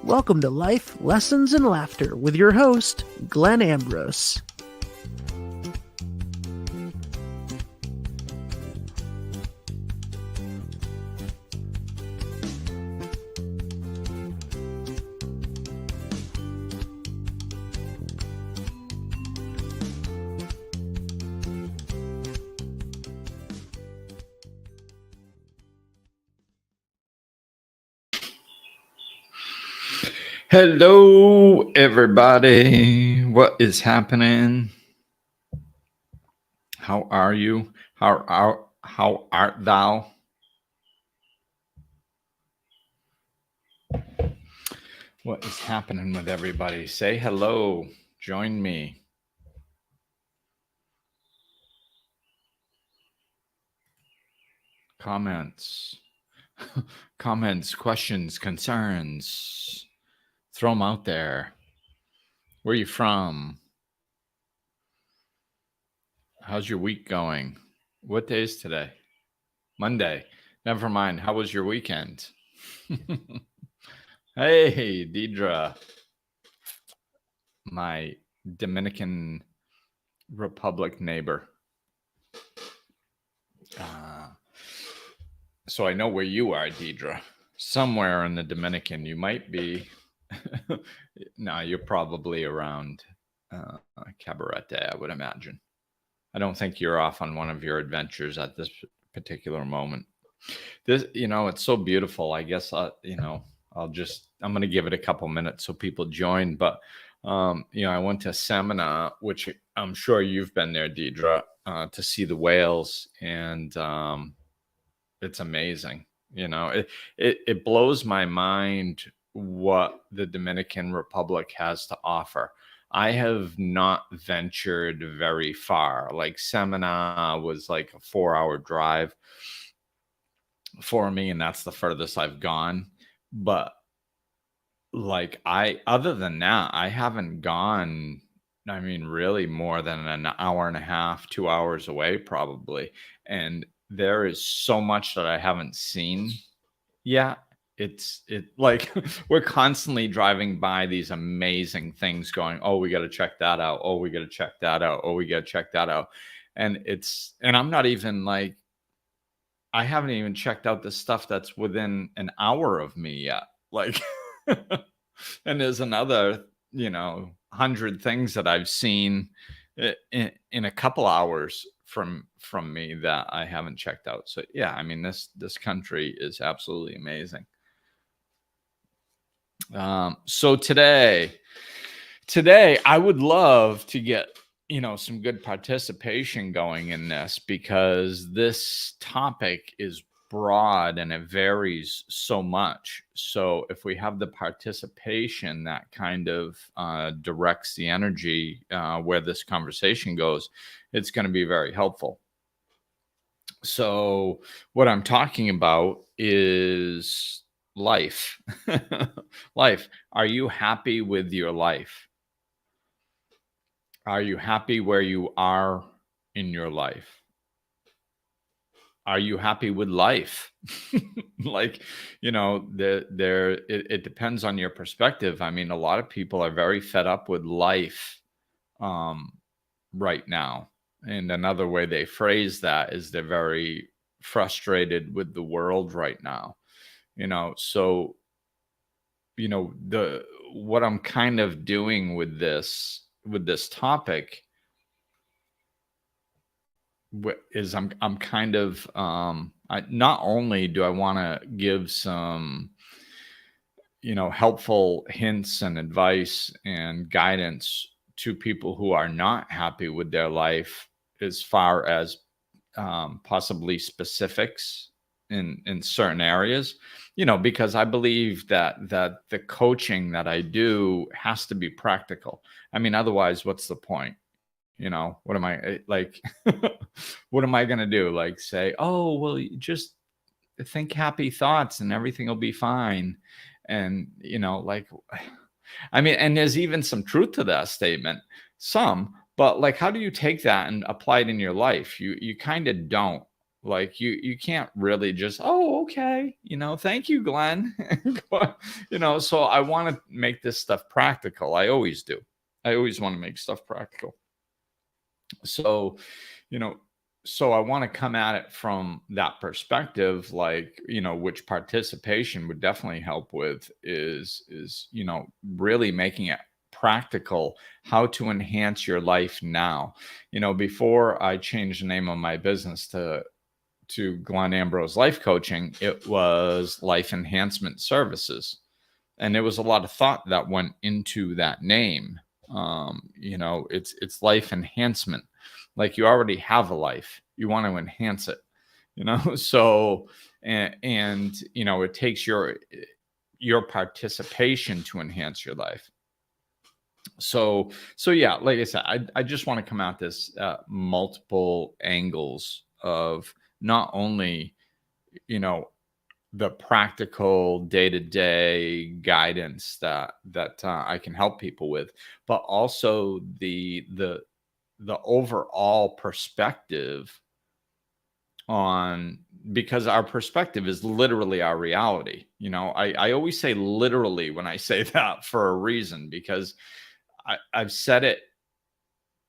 Welcome to Life, Lessons, and Laughter with your host, Glenn Ambrose. Hello, everybody. What is happening? How are you? How art thou? What is happening with everybody? Say hello. Join me. Comments. Comments, questions, concerns. Throw them out there. Where are you from? How's your week going? What day is today? Monday. Never mind. How was your weekend? Hey, Deidre. My Dominican Republic neighbor. So I know where you are, Deidre. Somewhere in the Dominican, you might be. No, you're probably around Cabarete, I would imagine. I don't think you're off on one of your adventures at this particular moment. This, it's so beautiful. I guess, I'm going to give it a couple minutes so people join. But, I went to a seminar, which I'm sure you've been there, Deidre, to see the whales. And it's amazing. It blows my mind what the Dominican Republic has to offer. I have not ventured very far. Like Seminar was like a 4-hour drive for me, and that's the furthest I've gone. But other than that, I haven't gone, really more than an hour and a half, 2 hours away probably. And there is so much that I haven't seen yet. We're constantly driving by these amazing things going, oh, we got to check that out. Oh, we got to check that out. Oh, we got to check that out. And I'm not even I haven't even checked out the stuff that's within an hour of me yet. And there's another, 100 things that I've seen in a couple hours from me that I haven't checked out. So yeah, this country is absolutely amazing. So today I would love to get, some good participation going in this, because this topic is broad and it varies so much. So if we have the participation that kind of directs the energy where this conversation goes, it's going to be very helpful. So what I'm talking about is life. Life. Are you happy with your life? Are you happy where you are in your life? Are you happy with life? It depends on your perspective. A lot of people are very fed up with life right now. And another way they phrase that is they're very frustrated with the world right now. So what I'm kind of doing with this topic is I'm kind of not only do I want to give some helpful hints and advice and guidance to people who are not happy with their life, as far as possibly specifics in certain areas, because I believe that the coaching that I do has to be practical. Otherwise, what's the point? What am I what am I going to do? Say, oh, well, you just think happy thoughts and everything will be fine. And, and there's even some truth to that statement, but how do you take that and apply it in your life? You kind of don't. Like you can't really just, oh, okay, thank you, Glenn. So I want to make this stuff practical. I always do. I always want to make stuff practical. So, you know, so I want to come at it from that perspective, like, which participation would definitely help with is, really making it practical, how to enhance your life now. Before I changed the name of my business to Glenn Ambrose Life Coaching, it was Life Enhancement Services. And there was a lot of thought that went into that name. It's life enhancement. Like you already have a life, you want to enhance it. So it takes your participation to enhance your life. So yeah, like I said, I just want to come at this multiple angles of not only the practical day-to-day guidance that I can help people with, but also the overall perspective on, because our perspective is literally our reality. I always say literally when I say that for a reason, because I've said it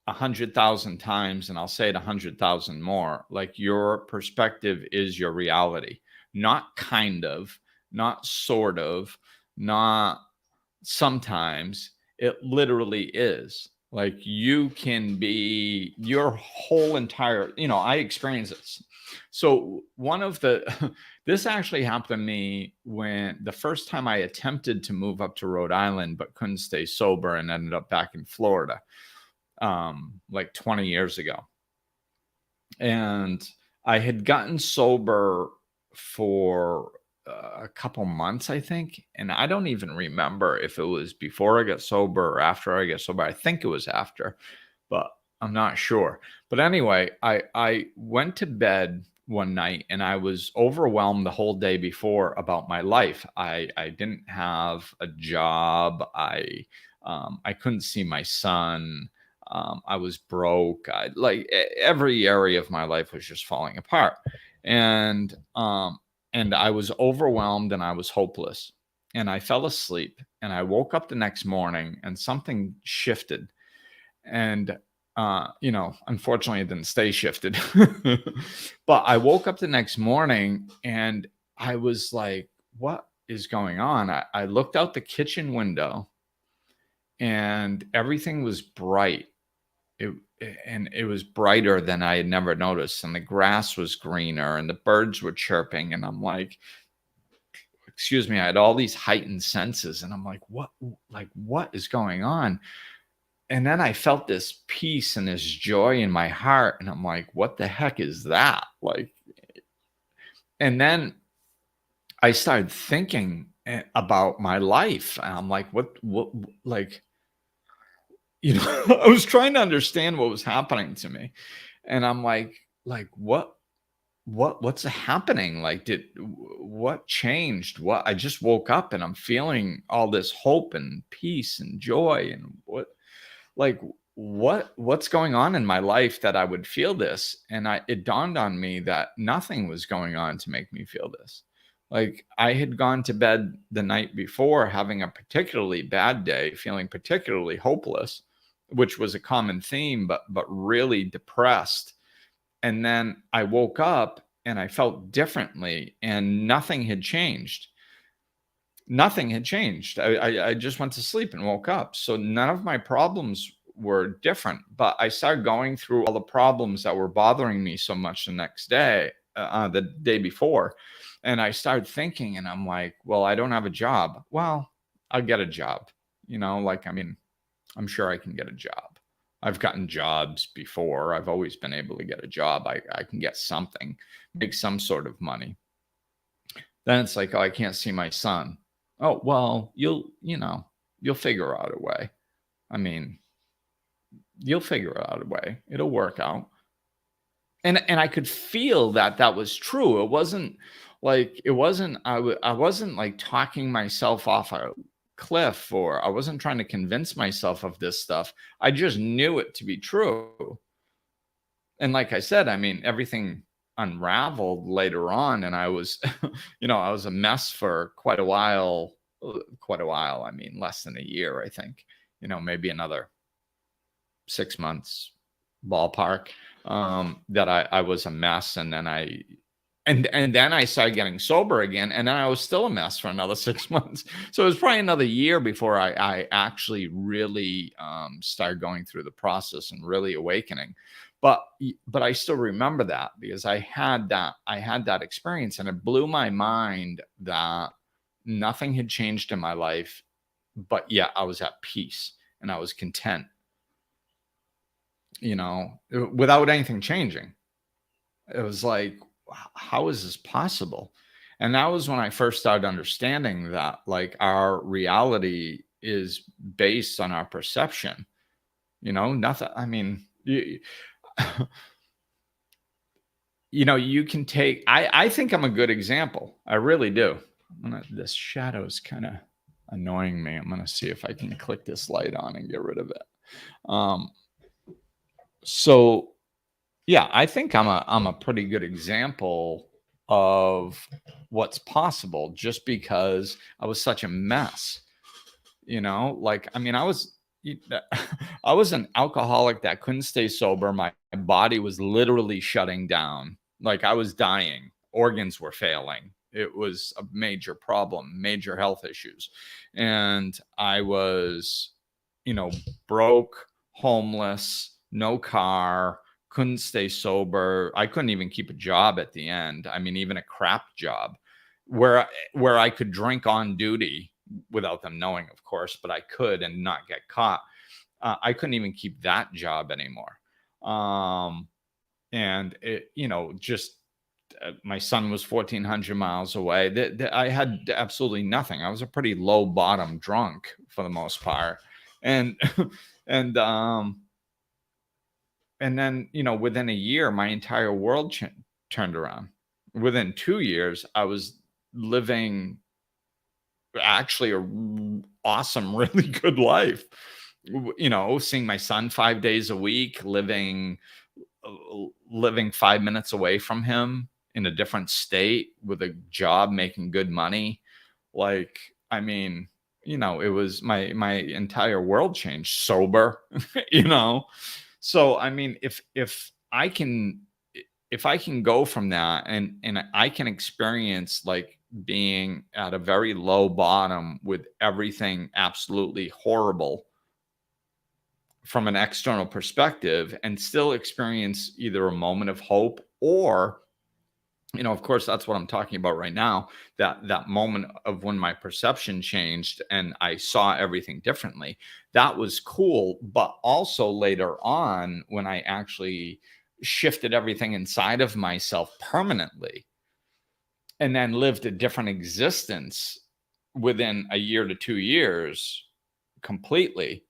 100,000 times, and I'll say it 100,000 more. Like, your perspective is your reality, not kind of, not sort of, not sometimes. It literally is. Like, you can be your whole entire, I experience this. So one of the, this actually happened to me when the first time I attempted to move up to Rhode Island, but couldn't stay sober and ended up back in Florida, like 20 years ago. And I had gotten sober for a couple months, I think. And I don't even remember if it was before I got sober or after I got sober. I think it was after, but I'm not sure. But anyway, I went to bed one night and I was overwhelmed the whole day before about my life. I didn't have a job. I couldn't see my son. I was broke. Every area of my life was just falling apart. And I was overwhelmed and I was hopeless. And I fell asleep and I woke up the next morning and something shifted. And unfortunately it didn't stay shifted. But I woke up the next morning and I was like, what is going on? I looked out the kitchen window and everything was bright. It was brighter than I had never noticed, and the grass was greener and the birds were chirping, and I'm like, excuse me, I had all these heightened senses, and I'm like, what is going on? And then I felt this peace and this joy in my heart, and I'm like, what the heck is that? And then I started thinking about my life, and I'm like, what I was trying to understand what was happening to me. And I'm like, what's happening? What changed? I just woke up and I'm feeling all this hope and peace and joy. And what's going on in my life that I would feel this? And it dawned on me that nothing was going on to make me feel this. Like, I had gone to bed the night before having a particularly bad day, feeling particularly hopeless, which was a common theme, but really depressed. And then I woke up and I felt differently, and nothing had changed. Nothing had changed. I just went to sleep and woke up. So none of my problems were different, but I started going through all the problems that were bothering me so much the next day, the day before. And I started thinking, and I'm like, well, I don't have a job. Well, I'll get a job. I'm sure I can get a job. I've gotten jobs before. I've always been able to get a job. I can get something, make some sort of money. Then it's like, oh, I can't see my son. Oh, well, you'll figure out a way. You'll figure out a way. It'll work out. And I could feel that was true. It wasn't I wasn't like talking myself off a cliff, or I wasn't trying to convince myself of this stuff. I just knew it to be true. And like I said, everything unraveled later on, and I was, I was a mess for quite a while. Quite a while. I mean, less than a year, I think. Maybe another 6 months, ballpark. That I was a mess, and then I started getting sober again, and then I was still a mess for another 6 months. So it was probably another year before I actually really started going through the process and really awakening. But I still remember that because I had that experience, and it blew my mind that nothing had changed in my life, but yet I was at peace and I was content, without anything changing. It was like, how is this possible? And that was when I first started understanding that, like, our reality is based on our perception. Nothing. I mean, you can take. I think I'm a good example. I really do. This shadow is kind of annoying me. I'm gonna see if I can click this light on and get rid of it. So yeah, I think I'm a pretty good example of what's possible, just because I was such a mess. Like, I mean, I was an alcoholic that couldn't stay sober. My body was literally shutting down. Like, I was dying. Organs were failing. It was a major problem, major health issues. And I was, broke, homeless, no car, couldn't stay sober. I couldn't even keep a job at the end. I mean, even a crap job where I could drink on duty without them knowing, of course, but I could and not get caught. I couldn't even keep that job anymore. And it, just my son was 1,400 miles away. I had absolutely nothing. I was a pretty low bottom drunk for the most part. And, and, and then, within a year, my entire world turned around. Within 2 years, I was living actually a awesome, really good life. Seeing my son 5 days a week, living 5 minutes away from him in a different state with a job, making good money. Like, I mean, it was my entire world changed. Sober, So, I mean, if I can go from that, and I can experience, like, being at a very low bottom with everything absolutely horrible from an external perspective, and still experience either a moment of hope, or, of course, that's what I'm talking about right now, that moment of when my perception changed and I saw everything differently. That was cool. But also later on, when I actually shifted everything inside of myself permanently, and then lived a different existence within a year to 2 years completely,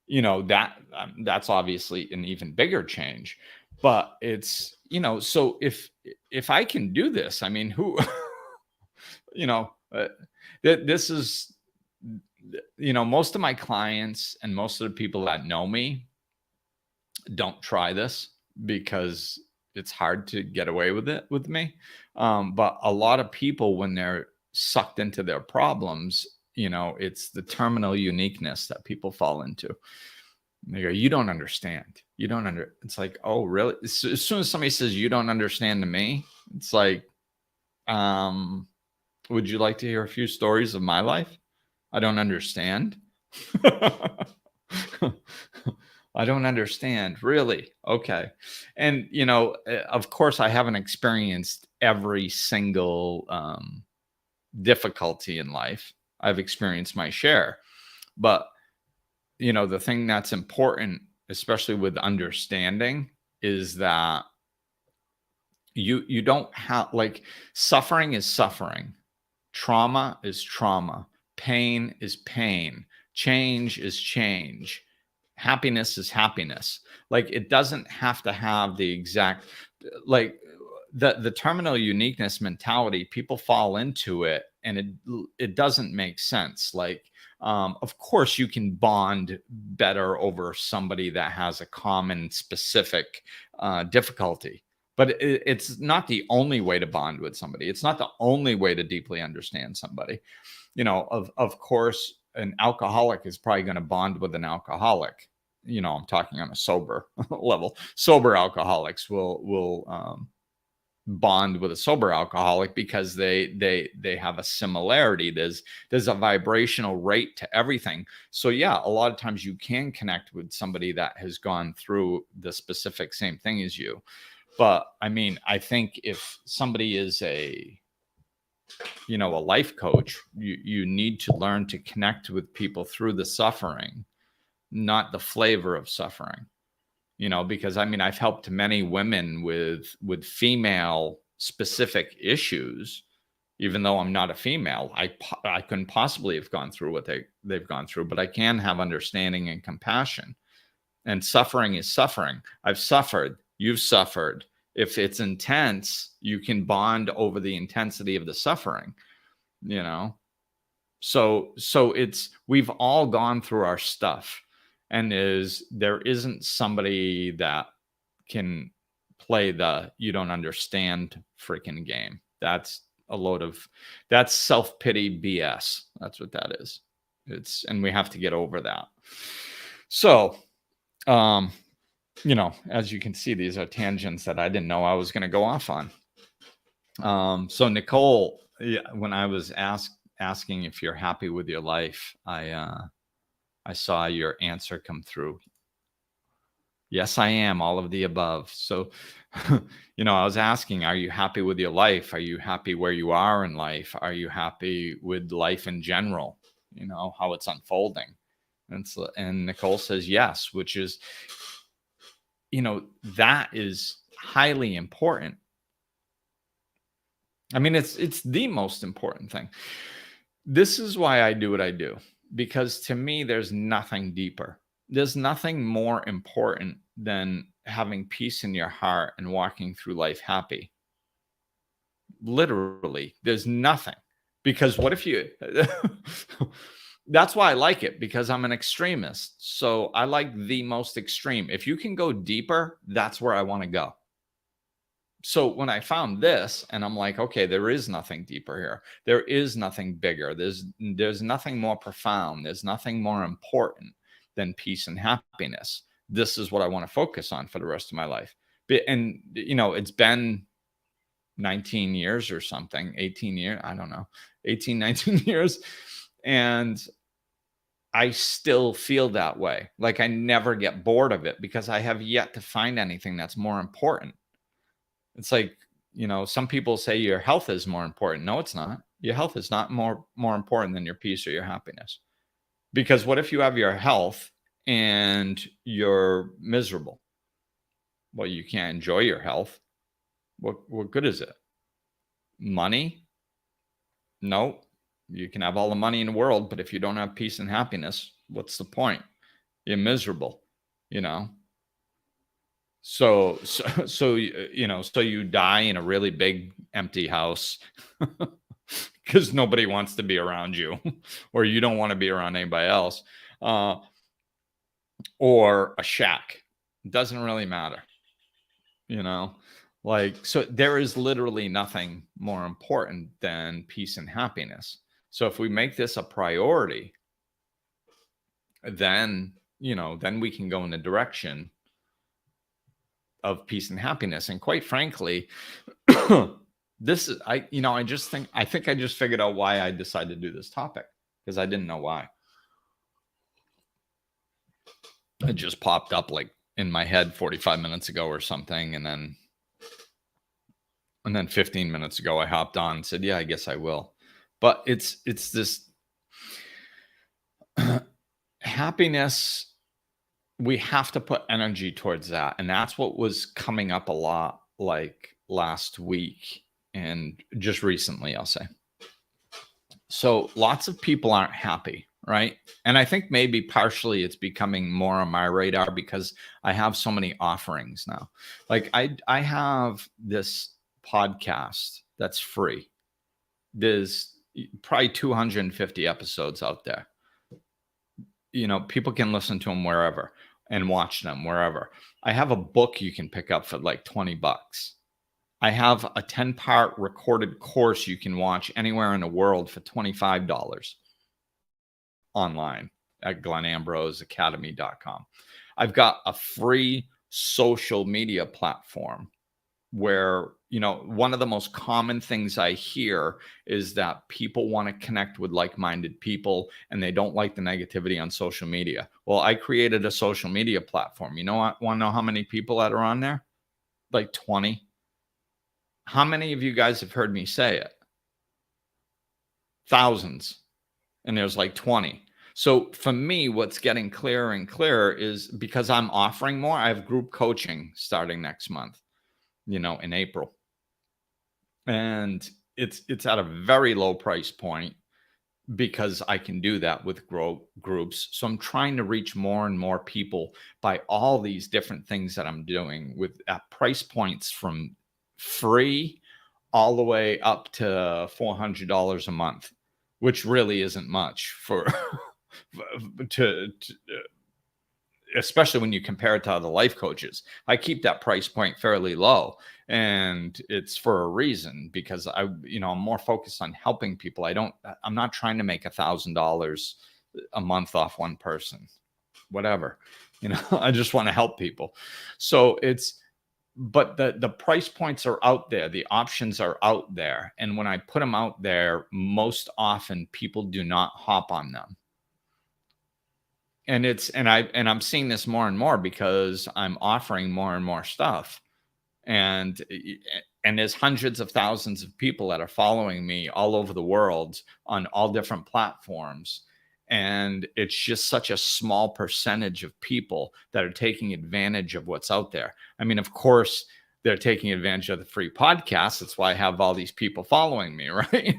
that's obviously an even bigger change. But it's, so if I can do this, I mean, who, you know this is, most of my clients and most of the people that know me don't try this because it's hard to get away with it with me. But a lot of people, when they're sucked into their problems, it's the terminal uniqueness that people fall into. They go, you don't understand. You don't It's like, oh, really? As soon as somebody says you don't understand to me, it's like, would you like to hear a few stories of my life? I don't understand. I don't understand. Really? Okay. And, of course, I haven't experienced every single difficulty in life. I've experienced my share. But, the thing that's important, especially with understanding, is that you don't have, like, suffering is suffering. Trauma is trauma. Pain is pain. Change is change. Happiness is happiness. Like, it doesn't have to have the exact, like, the terminal uniqueness mentality. People fall into it, and it doesn't make sense. Like, of course you can bond better over somebody that has a common specific difficulty, But it's not the only way to bond with somebody. It's not the only way to deeply understand somebody. Of course, an alcoholic is probably going to bond with an alcoholic. I'm talking on a sober level. Sober alcoholics will bond with a sober alcoholic because they have a similarity. There's a vibrational rate to everything. So yeah, a lot of times you can connect with somebody that has gone through the specific same thing as you. But I mean, I think if somebody is a life coach, you need to learn to connect with people through the suffering, not the flavor of suffering. Because I mean, I've helped many women with female specific issues, even though I'm not a female. I couldn't possibly have gone through what they've gone through, but I can have understanding and compassion. And suffering is suffering. I've suffered. You've suffered. If it's intense, you can bond over the intensity of the suffering, So we've all gone through our stuff. And there isn't somebody that can play the you don't understand freaking game. That's that's self-pity BS. That's what that is. And we have to get over that. So, as you can see, these are tangents that I didn't know I was going to go off on. So Nicole, when I was asking if you're happy with your life, I saw your answer come through. Yes, I am. All of the above. So, I was asking, are you happy with your life? Are you happy where you are in life? Are you happy with life in general? How it's unfolding. And Nicole says yes, which is, that is highly important. I mean, it's the most important thing. This is why I do what I do. Because to me, there's nothing deeper. There's nothing more important than having peace in your heart and walking through life happy. Literally, there's nothing. Because what if you... That's why I like it, because I'm an extremist. So I like the most extreme. If you can go deeper, that's where I want to go. So when I found this, and I'm like, okay, there is nothing deeper here. There is nothing bigger. There's nothing more profound. There's nothing more important than peace and happiness. This is what I want to focus on for the rest of my life. And, it's been 19 years or something, 18 years. I don't know, 18, 19 years. And I still feel that way. Like I never get bored of it because I have yet to find anything that's more important. It's like, some people say your health is more important. No, it's not. Your health is not more important than your peace or your happiness. Because what if you have your health and you're miserable? Well, you can't enjoy your health. What good is it? Money? No. You can have all the money in the world, but if you don't have peace and happiness, what's the point? You're miserable, So you die in a really big empty house because nobody wants to be around you, or you don't want to be around anybody else, or a shack. It doesn't really matter, so there is literally nothing more important than peace and happiness. So if we make this a priority, then we can go in the direction of peace and happiness. And quite frankly, this is, I think I just figured out why I decided to do this topic, because I didn't know why. It just popped up like in my head 45 minutes ago or something. And then 15 minutes ago, I hopped on and said, yeah, I guess I will. But it's this happiness. We have to put energy towards that. And that's what was coming up a lot like last week and just recently, I'll say. So lots of people aren't happy, right? And I think maybe partially it's becoming more on my radar because I have so many offerings now. Like I have this podcast that's free. There's probably 250 episodes out there. People can listen to them wherever and watch them wherever. I have a book you can pick up for like $20. I have a 10-part recorded course you can watch anywhere in the world for $25 online at glennambroseacademy.com. I've got a free social media platform where, one of the most common things I hear is that people want to connect with like-minded people and they don't like the negativity on social media. Well, I created a social media platform. You know what? Want to know how many people that are on there? Like 20. How many of you guys have heard me say it? Thousands. And there's like 20. So for me, what's getting clearer and clearer is because I'm offering more. I have group coaching starting next month, in April. And it's at a very low price point because I can do that with groups. So I'm trying to reach more and more people by all these different things that I'm doing with at price points from free all the way up to $400 a month, which really isn't much for to especially when you compare it to other life coaches. I keep that price point fairly low, and it's for a reason because I'm more focused on helping people. I'm not trying to make $1,000 a month off one person, whatever. I just want to help people. So but the price points are out there. The options are out there. And when I put them out there, most often people do not hop on them. And I'm seeing this more and more because I'm offering more and more stuff. And there's hundreds of thousands of people that are following me all over the world on all different platforms. And it's just such a small percentage of people that are taking advantage of what's out there. I mean, of course, they're taking advantage of the free podcast. That's why I have all these people following me, right?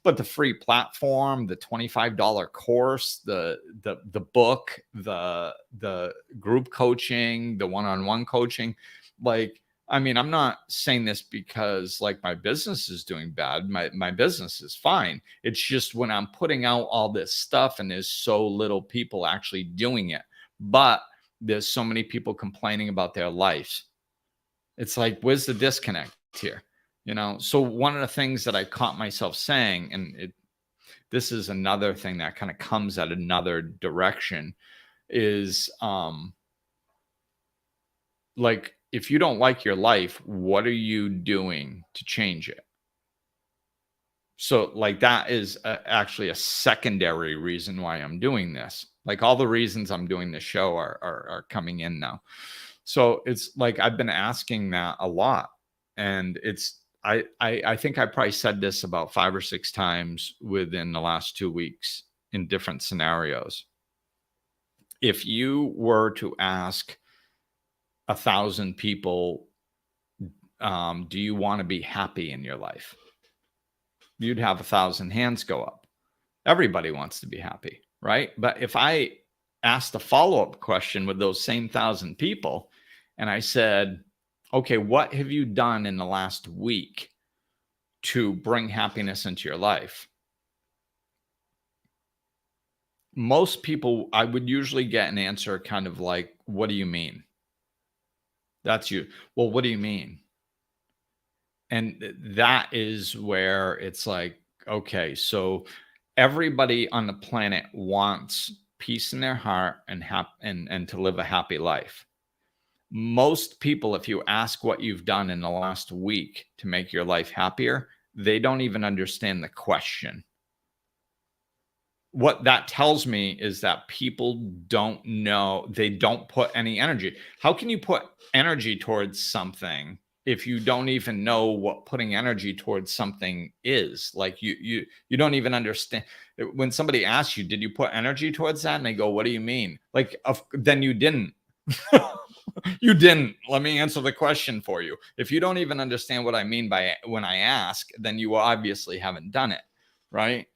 But the free platform, the $25 course, the book, the group coaching, the one-on-one coaching, I'm not saying this because my business is doing bad. My business is fine. It's just when I'm putting out all this stuff and there's so little people actually doing it, but there's so many people complaining about their lives. It's where's the disconnect here? So one of the things that I caught myself saying, and this is another thing that kind of comes at another direction, is if you don't like your life, what are you doing to change it? So that is actually a secondary reason why I'm doing this. All the reasons I'm doing this show are coming in now. So it's I've been asking that a lot. And I think I probably said this about 5 or 6 times within the last 2 weeks in different scenarios. If you were to ask 1,000 people, do you want to be happy in your life? You'd have 1,000 hands go up. Everybody wants to be happy, right? But if I asked a follow-up question with those same 1,000 people and I said, okay, what have you done in the last week to bring happiness into your life? Most people, I would usually get an answer kind of like, what do you mean? That's you. Well, what do you mean? And that is where it's okay, so everybody on the planet wants peace in their heart and to live a happy life. Most people, if you ask what you've done in the last week to make your life happier, they don't even understand the question. What that tells me is that people don't know, they don't put any energy. How can you put energy towards something if you don't even know what putting energy towards something is? You don't even understand. When somebody asks you, did you put energy towards that? And they go, what do you mean? Then you didn't. You didn't. Let me answer the question for you. If you don't even understand what I mean by when I ask, then you obviously haven't done it, right?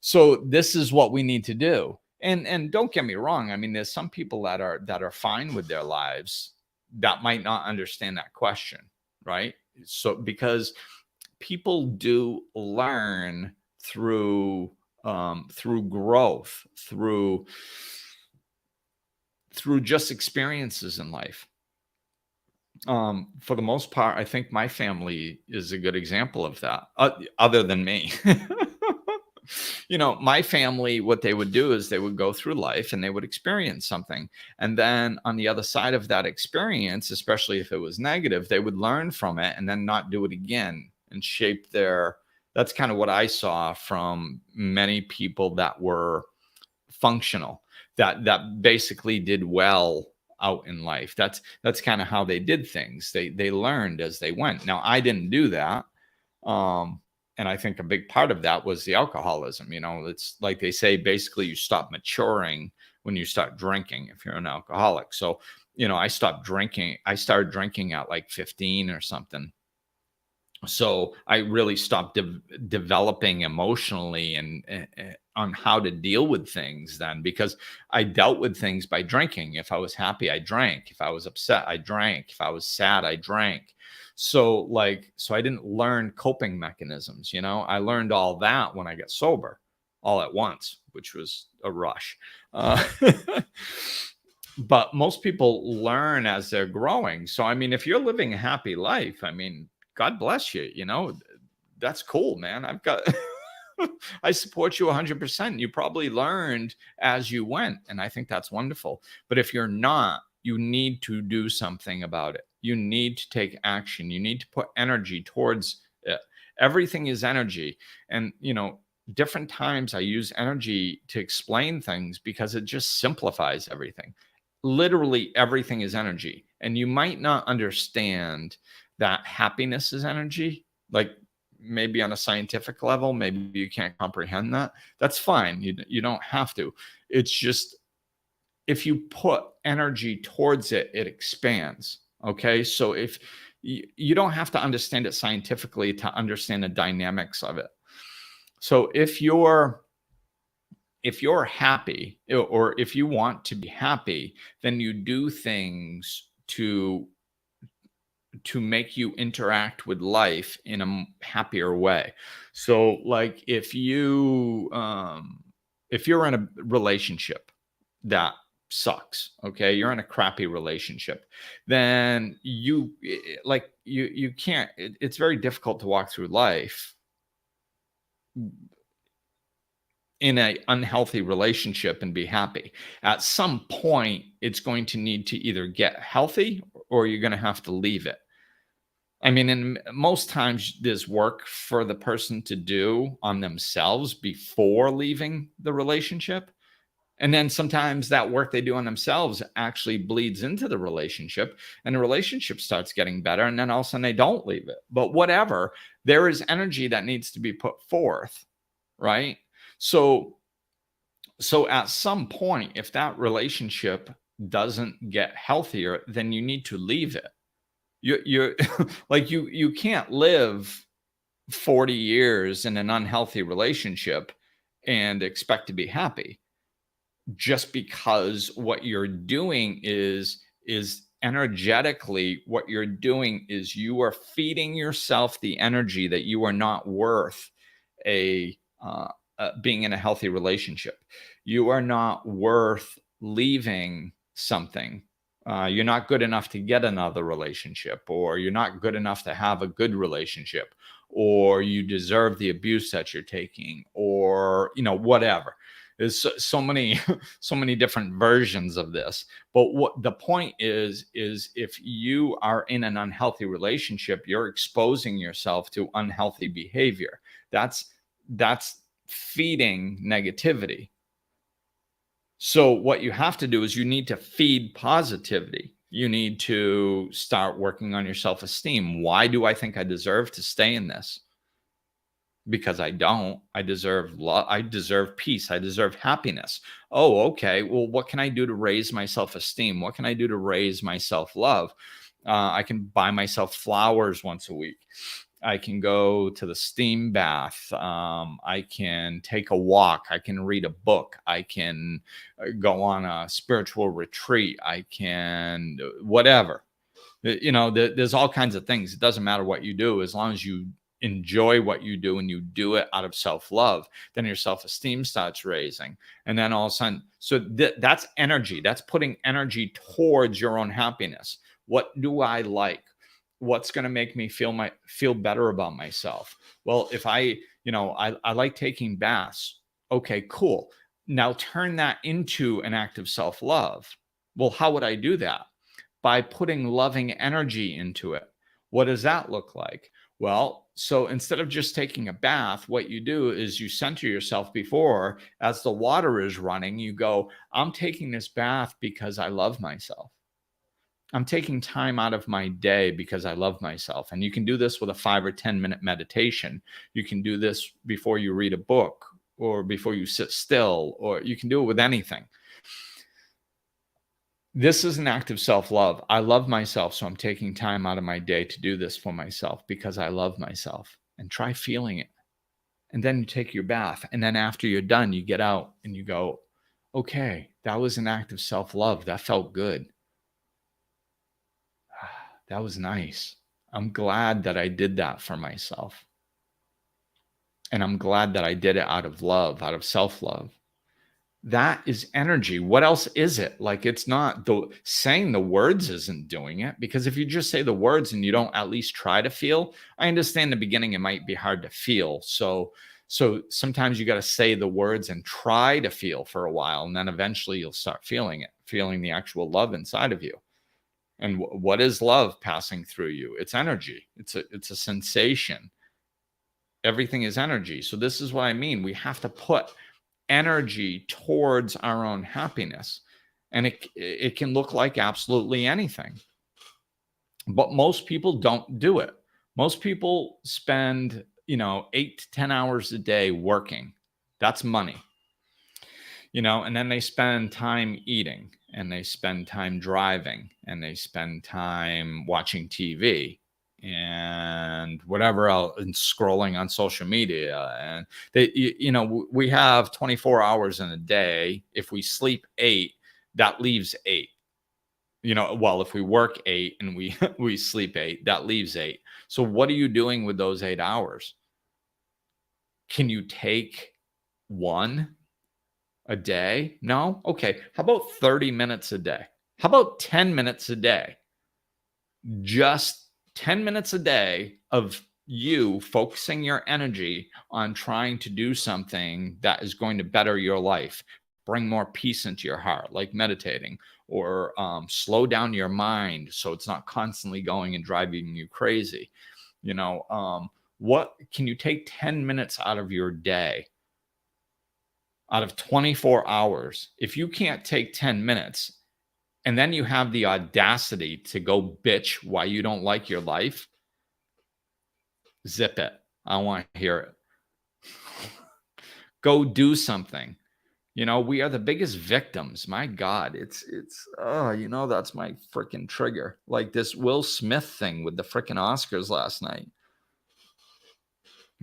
So this is what we need to do. And don't get me wrong. I mean, there's some people that are fine with their lives that might not understand that question, right? So because people do learn through growth, through just experiences in life. For the most part, I think my family is a good example of that, other than me. My family, what they would do is they would go through life and they would experience something. And then on the other side of that experience, especially if it was negative, they would learn from it and then not do it again and shape their. That's kind of what I saw from many people that were functional, that basically did well out in life. That's kind of how they did things. They learned as they went. Now I didn't do that. um and I think a big part of that was the alcoholism. It's like they say, basically you stop maturing when you start drinking if you're an alcoholic. So I stopped drinking. I started drinking at like 15 or something. So I really stopped developing emotionally and on how to deal with things then, because I dealt with things by drinking. If I was happy, I drank. If I was upset, I drank. If I was sad, I drank. So I didn't learn coping mechanisms. I learned all that when I got sober, all at once, which was a rush. Uh, but most people learn as they're growing. So I mean, if you're living a happy life, I mean, God bless you. That's cool, man. I've got, I support you 100%. You probably learned as you went. And I think that's wonderful. But if you're not, you need to do something about it. You need to take action. You need to put energy towards it. Everything is energy. And, different times I use energy to explain things because it just simplifies everything. Literally everything is energy. And you might not understand that happiness is energy, like maybe on a scientific level, maybe you can't comprehend that. That's fine. You don't have to. It's just, if you put energy towards it, it expands. Okay. So if you don't have to understand it scientifically to understand the dynamics of it. So if you're happy, or if you want to be happy, then you do things to make you interact with life in a happier way. So like if you're in a relationship that sucks, okay, you're in a crappy relationship, then you can't, it's very difficult to walk through life in an unhealthy relationship and be happy. At some point, it's going to need to either get healthy or you're going to have to leave it. I mean, and most times there's work for the person to do on themselves before leaving the relationship. And then sometimes that work they do on themselves actually bleeds into the relationship, and the relationship starts getting better. And then all of a sudden they don't leave it. But whatever, there is energy that needs to be put forth. Right. So at some point, if that relationship doesn't get healthier, then you need to leave it. You're like, you can't live 40 years in an unhealthy relationship and expect to be happy, just because what you're doing is energetically, what you're doing is you are feeding yourself the energy that you are not worth a being in a healthy relationship. You are not worth leaving something. You're not good enough to get another relationship, or you're not good enough to have a good relationship, or you deserve the abuse that you're taking, or whatever. There's so many so many different versions of this. But what the point is if you are in an unhealthy relationship, you're exposing yourself to unhealthy behavior. That's feeding negativity. So what you have to do is you need to feed positivity. You need to start working on your self-esteem. Why do I think I deserve to stay in this? Because I don't. I deserve love. I deserve peace. I deserve happiness. Oh, okay. Well, what can I do to raise my self-esteem? What can I do to raise my self-love? I can buy myself flowers once a week. I can go to the steam bath. I can take a walk. I can read a book. I can go on a spiritual retreat. I can whatever. There's all kinds of things. It doesn't matter what you do, as long as you enjoy what you do and you do it out of self-love, then your self-esteem starts raising. And then all of a sudden, so that's energy. That's putting energy towards your own happiness. What do I like? What's going to make me feel better about myself? Well, if I like taking baths. Okay, cool. Now turn that into an act of self-love. Well, how would I do that? By putting loving energy into it. What does that look like? Well, so instead of just taking a bath, what you do is you center yourself before, as the water is running, you go, I'm taking this bath because I love myself. I'm taking time out of my day because I love myself. And you can do this with a 5 or 10-minute meditation. You can do this before you read a book or before you sit still, or you can do it with anything. This is an act of self-love. I love myself, so I'm taking time out of my day to do this for myself because I love myself. And try feeling it. And then you take your bath. And then after you're done, you get out and you go, okay, that was an act of self-love. That felt good. That was nice. I'm glad that I did that for myself. And I'm glad that I did it out of love, out of self-love. That is energy. What else is it? Like, it's not saying the words isn't doing it, because if you just say the words and you don't at least try to feel, I understand in the beginning it might be hard to feel. So sometimes you got to say the words and try to feel for a while, and then eventually you'll start feeling it, feeling the actual love inside of you. And what is love passing through you? It's energy. It's a sensation. Everything is energy. So this is what I mean. We have to put energy towards our own happiness. And it can look like absolutely anything. But most people don't do it. Most people spend, 8 to 10 hours a day working. That's money. And then they spend time eating, and they spend time driving, and they spend time watching TV and whatever else, and scrolling on social media. And we have 24 hours in a day. If we sleep 8, that leaves 8. Well, if we work 8 and we sleep 8, that leaves 8. So what are you doing with those 8 hours? Can you take 1 a day? No? Okay. How about 30 minutes a day? How about 10 minutes a day? Just 10 minutes a day of you focusing your energy on trying to do something that is going to better your life, bring more peace into your heart, like meditating, or slow down your mind so it's not constantly going and driving you crazy. What can you take 10 minutes out of your day? Out of 24 hours, if you can't take 10 minutes and then you have the audacity to go bitch why you don't like your life, zip it. I want to hear it. Go do something. We are the biggest victims. My God, it's that's my freaking trigger. Like this Will Smith thing with the freaking Oscars last night.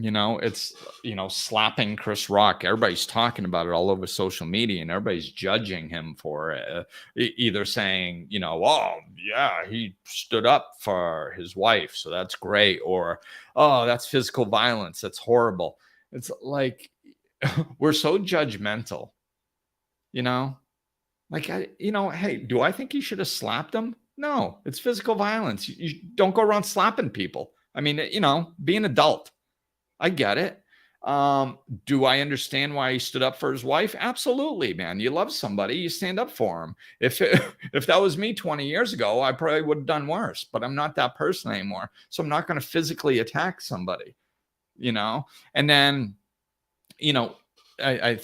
It's, slapping Chris Rock. Everybody's talking about it all over social media, and everybody's judging him for it. Either saying, oh, yeah, he stood up for his wife, so that's great. Or, oh, that's physical violence. That's horrible. It's like, we're so judgmental, Like, hey, do I think he should have slapped him? No, it's physical violence. You don't go around slapping people. I mean, be an adult. I get it. Do I understand why he stood up for his wife? Absolutely, man. You love somebody, you stand up for him. If that was me 20 years ago, I probably would have done worse, but I'm not that person anymore. So I'm not going to physically attack somebody, And then, I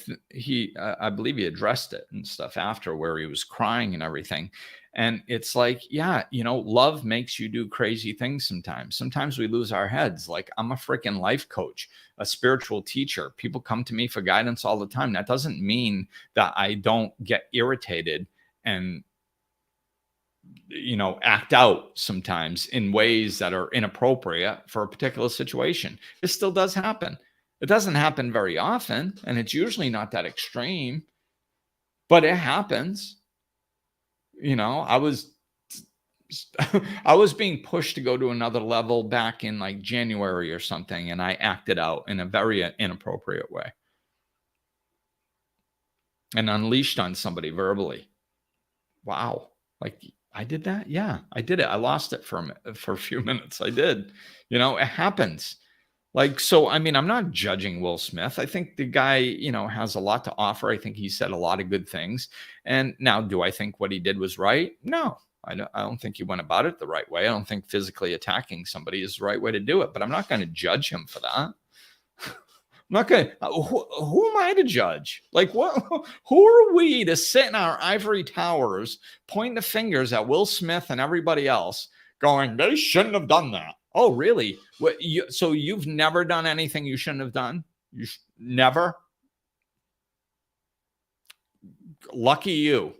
believe he addressed it and stuff after, where he was crying and everything. And it's like, yeah, love makes you do crazy things sometimes. Sometimes we lose our heads. Like, I'm a freaking life coach, a spiritual teacher. People come to me for guidance all the time. That doesn't mean that I don't get irritated and, act out sometimes in ways that are inappropriate for a particular situation. This still does happen. It doesn't happen very often, and it's usually not that extreme, but it happens. I was being pushed to go to another level back in like January or something, and I acted out in a very inappropriate way and unleashed on somebody verbally. Wow. Like, I did that. Yeah, I did it. I lost it for a few minutes. I did. It happens. Like, so, I mean, I'm not judging Will Smith. I think the guy, has a lot to offer. I think he said a lot of good things. And now, do I think what he did was right? No, I don't think he went about it the right way. I don't think physically attacking somebody is the right way to do it, but I'm not going to judge him for that. I'm not going to, who am I to judge? Like, what, who are we to sit in our ivory towers, pointing the fingers at Will Smith and everybody else going, they shouldn't have done that. Oh, really? So you've never done anything you shouldn't have done? Never? Lucky you.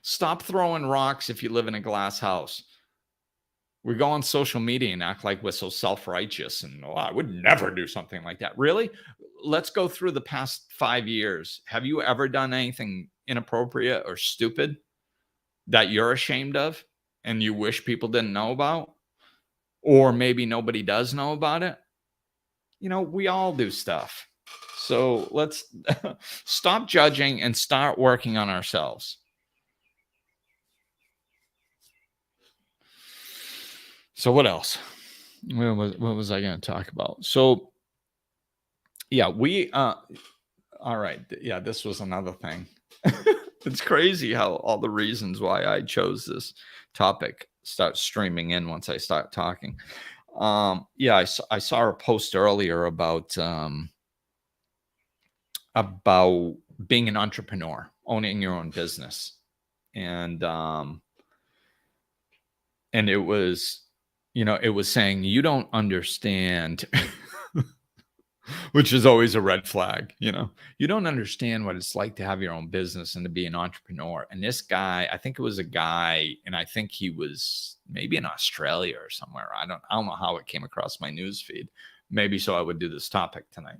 Stop throwing rocks if you live in a glass house. We go on social media and act like we're so self-righteous and I would never do something like that. Really? Let's go through the past 5 years. Have you ever done anything inappropriate or stupid that you're ashamed of and you wish people didn't know about? Or maybe nobody does know about it? We all do stuff. So let's stop judging and start working on ourselves. So what else? What was I going to talk about? So yeah, all right. Yeah, this was another thing. It's crazy how all the reasons why I chose this topic start streaming in once I start talking. Yeah, I saw a post earlier about being an entrepreneur, owning your own business. And it was, it was saying you don't understand, which is always a red flag. You don't understand what it's like to have your own business and to be an entrepreneur. And this guy, I think it was a guy, and I think he was maybe in Australia or somewhere. I don't know how it came across my news feed. Maybe so I would do this topic tonight.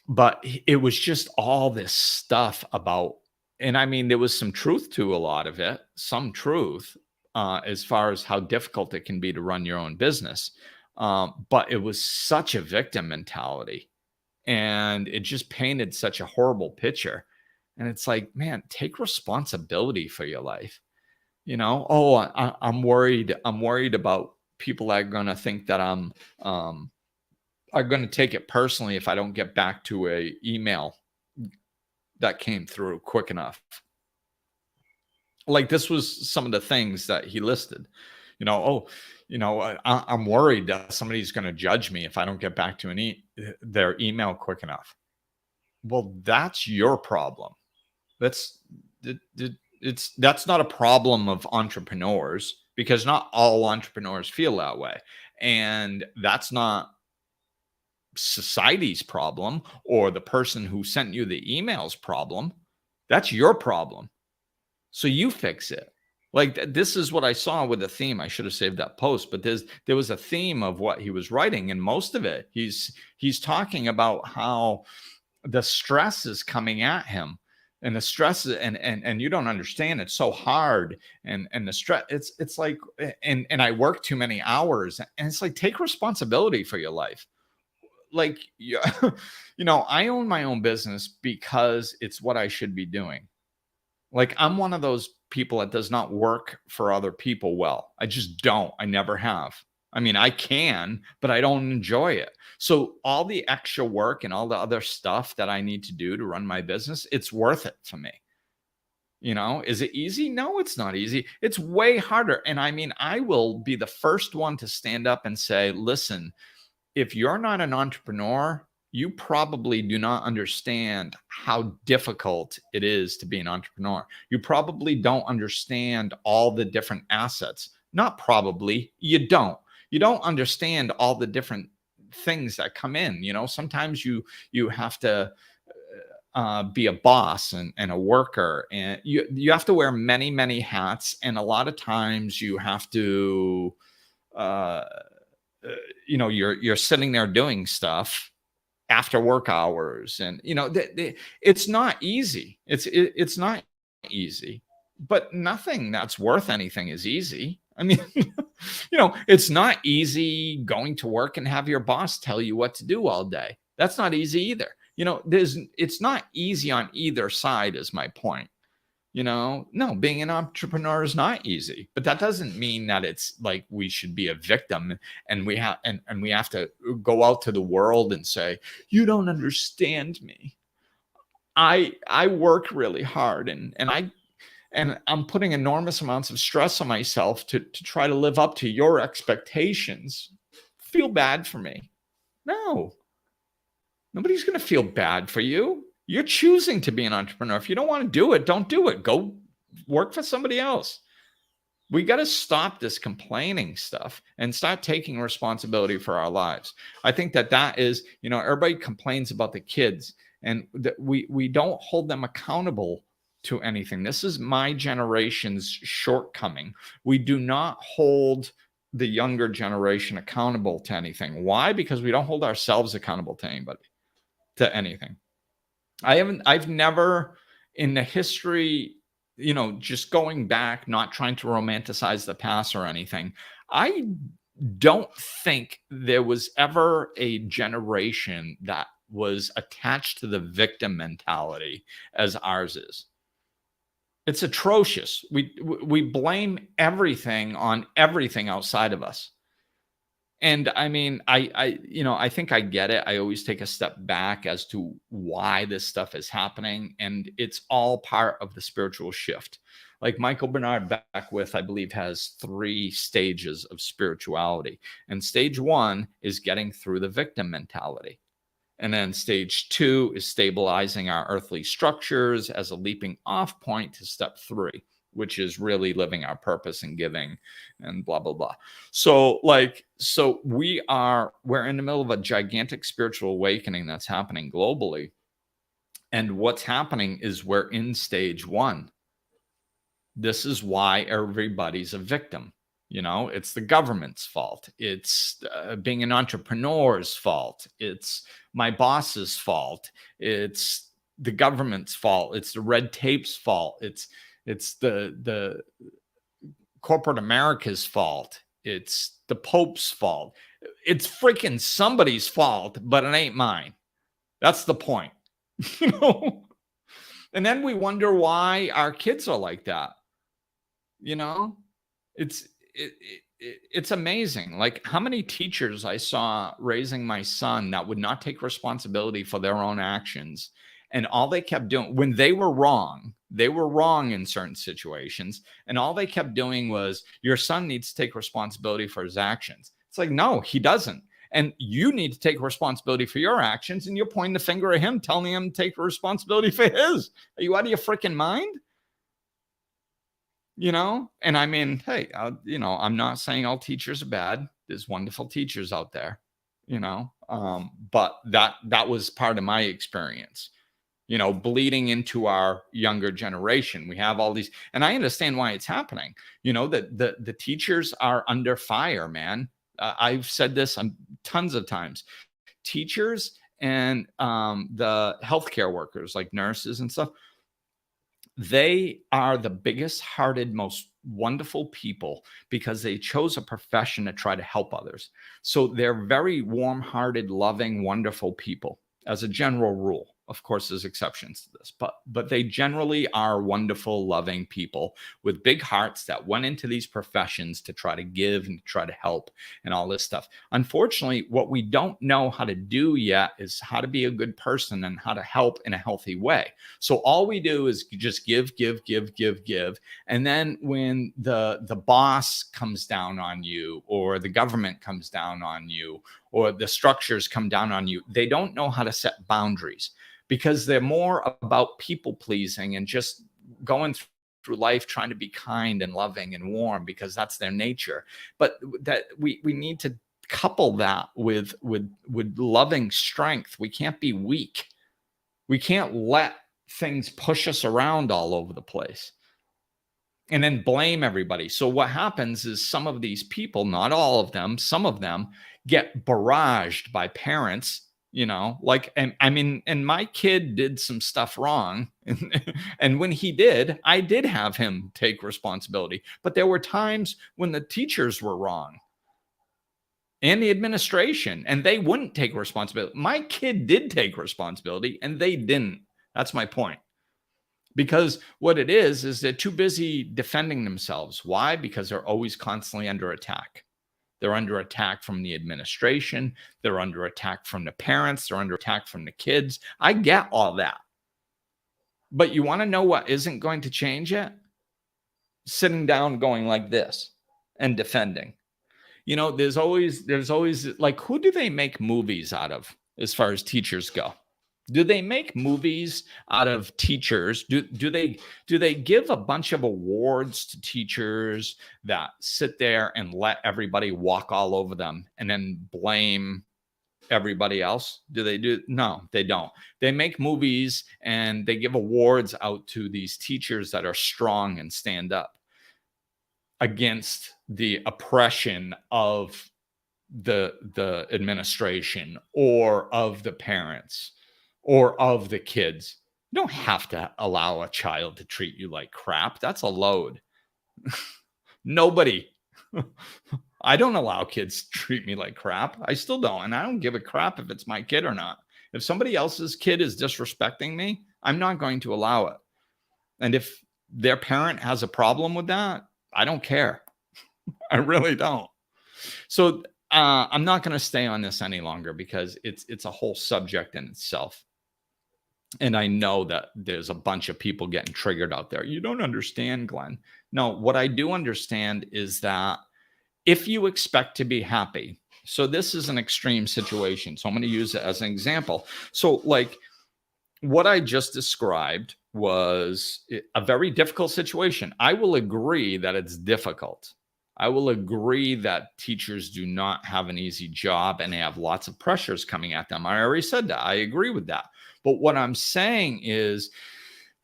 But it was just all this stuff about, and I mean, there was some truth to a lot of it, some truth as far as how difficult it can be to run your own business. But it was such a victim mentality and it just painted such a horrible picture. And it's like, man, take responsibility for your life. I'm worried. I'm worried about people that are going to think that are going to take it personally if I don't get back to a email that came through quick enough. Like this was some of the things that he listed, I'm worried that somebody's going to judge me if I don't get back to their email quick enough. Well, that's your problem. That's not a problem of entrepreneurs, because not all entrepreneurs feel that way. And that's not society's problem or the person who sent you the email's problem. That's your problem. So you fix it. Like this is what I saw with the theme. I should have saved that post, but there was a theme of what he was writing, and most of it he's talking about how the stress is coming at him, and the stress is, and you don't understand. It's so hard, and the stress. It's like, and I work too many hours, and it's like, take responsibility for your life. Like, I own my own business because it's what I should be doing. Like, I'm one of those people that does not work for other people well. I just don't. I never have. I mean, I can, but I don't enjoy it. So all the extra work and all the other stuff that I need to do to run my business, it's worth it for me. Is it easy? No, it's not easy. It's way harder. And I mean, I will be the first one to stand up and say, listen, if you're not an entrepreneur, you probably do not understand how difficult it is to be an entrepreneur. You probably don't understand all the different assets. Not probably, you don't. You don't understand all the different things that come in. Sometimes you have to be a boss and a worker, and you have to wear many, many hats. And a lot of times you have to, you're sitting there doing stuff after work hours, and it's not easy. It's not easy, but nothing that's worth anything is easy. I mean, it's not easy going to work and have your boss tell you what to do all day. That's not easy either. It's not easy on either side is my point. No, being an entrepreneur is not easy, but that doesn't mean that it's like we should be a victim and we have and we have to go out to the world and say, you don't understand me. I work really hard and I'm putting enormous amounts of stress on myself to try to live up to your expectations. Feel bad for me. No, nobody's going to feel bad for you. You're choosing to be an entrepreneur. If you don't want to do it, don't do it. Go work for somebody else. We got to stop this complaining stuff and start taking responsibility for our lives. I think that is, everybody complains about the kids and that we don't hold them accountable to anything. This is my generation's shortcoming. We do not hold the younger generation accountable to anything. Why? Because we don't hold ourselves accountable to anybody, to anything. I've never in the history, just going back, not trying to romanticize the past or anything. I don't think there was ever a generation that was attached to the victim mentality as ours is. It's atrocious. We blame everything on everything outside of us. And I mean, I think I get it. I always take a step back as to why this stuff is happening. And it's all part of the spiritual shift. Like Michael Bernard Beckwith, I believe, has 3 stages of spirituality. And stage 1 is getting through the victim mentality. And then stage 2 is stabilizing our earthly structures as a leaping off point to step 3, which is really living our purpose and giving and blah, blah, blah. So we're in the middle of a gigantic spiritual awakening that's happening globally. And what's happening is we're in stage 1. This is why everybody's a victim. It's the government's fault. It's being an entrepreneur's fault. It's my boss's fault. It's the government's fault. It's the red tape's fault. It's the corporate America's fault. It's the Pope's fault. It's freaking somebody's fault, but it ain't mine. That's the point. And then we wonder why our kids are like that. It's amazing. Like how many teachers I saw raising my son that would not take responsibility for their own actions. And all they kept doing when they were wrong in certain situations. And all they kept doing was, your son needs to take responsibility for his actions. It's like, no, he doesn't. And you need to take responsibility for your actions. And you're pointing the finger at him, telling him to take responsibility for his. Are you out of your freaking mind? And I mean, hey, I'm not saying all teachers are bad. There's wonderful teachers out there, but that was part of my experience, bleeding into our younger generation. We have all these, and I understand why it's happening, that the teachers are under fire, man. I've said this tons of times. Teachers and the healthcare workers like nurses and stuff, they are the biggest hearted, most wonderful people because they chose a profession to try to help others. So they're very warm-hearted, loving, wonderful people as a general rule. Of course, there's exceptions to this, but they generally are wonderful, loving people with big hearts that went into these professions to try to give and try to help and all this stuff. Unfortunately, what we don't know how to do yet is how to be a good person and how to help in a healthy way. So all we do is just give. And then when the boss comes down on you, or the government comes down on you, or the structures come down on you, they don't know how to set boundaries, because they're more about people pleasing and just going through life trying to be kind and loving and warm, because that's their nature. But that we need to couple that with loving strength. We can't be weak. We can't let things push us around all over the place and then blame everybody. So what happens is some of these people, not all of them, some of them get barraged by parents, and my kid did some stuff wrong. And when he did, I did have him take responsibility. But there were times when the teachers were wrong and the administration, and they wouldn't take responsibility. My kid did take responsibility and they didn't. That's my point. Because what it is they're too busy defending themselves. Why? Because they're always constantly under attack. They're under attack from the administration. They're under attack from the parents. They're under attack from the kids. I get all that. But you want to know what isn't going to change it? Sitting down going like this and defending. You know, there's always like, who do they make movies out of as far as teachers go? Do they make movies out of teachers? Do they give a bunch of awards to teachers that sit there and let everybody walk all over them and then blame everybody else? Do they do? No, they don't. They make movies and they give awards out to these teachers that are strong and stand up against the oppression of the administration or of the parents or of the kids. You don't have to allow a child to treat you like crap. That's a load. Nobody. I don't allow kids to treat me like crap. I still don't. And I don't give a crap if it's my kid or not. If somebody else's kid is disrespecting me, I'm not going to allow it. And if their parent has a problem with that, I don't care. I really don't. So I'm not going to stay on this any longer because it's a whole subject in itself. And I know that there's a bunch of people getting triggered out there. You don't understand, Glenn. No, what I do understand is that if you expect to be happy, so this is an extreme situation. So I'm going to use it as an example. So like what I just described was a very difficult situation. I will agree that it's difficult. I will agree that teachers do not have an easy job and they have lots of pressures coming at them. I already said that. I agree with that. But what I'm saying is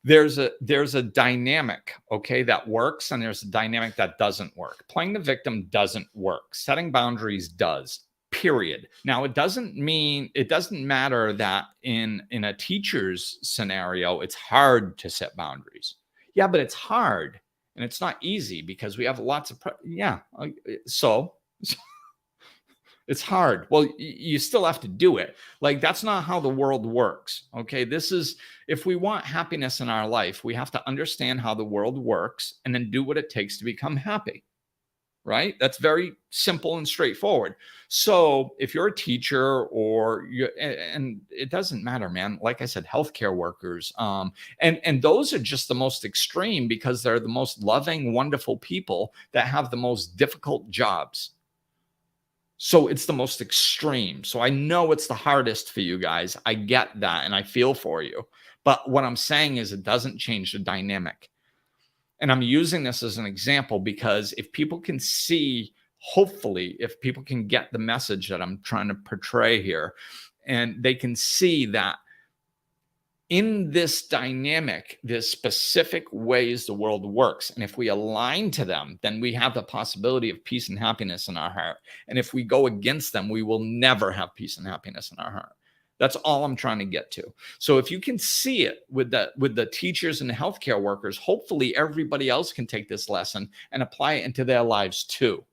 there's a dynamic, okay, that works, and there's a dynamic that doesn't work. Playing the victim doesn't work. Setting boundaries does. Period. Now, it doesn't matter that in a teacher's scenario, it's hard to set boundaries. Yeah, but it's hard and it's not easy because we have lots of, so it's hard. Well, you still have to do it. Like, that's not how the world works. Okay. If we want happiness in our life, we have to understand how the world works and then do what it takes to become happy. Right? That's very simple and straightforward. So if you're a teacher and it doesn't matter, man, like I said, healthcare workers, and those are just the most extreme because they're the most loving, wonderful people that have the most difficult jobs. So it's the most extreme. So I know it's the hardest for you guys. I get that. And I feel for you. But what I'm saying is it doesn't change the dynamic. And I'm using this as an example because if people can see, hopefully, if people can get the message that I'm trying to portray here, and they can see that in this dynamic, there's specific ways the world works. And if we align to them, then we have the possibility of peace and happiness in our heart. And if we go against them, we will never have peace and happiness in our heart. That's all I'm trying to get to. So if you can see it with the teachers and the healthcare workers, hopefully everybody else can take this lesson and apply it into their lives too.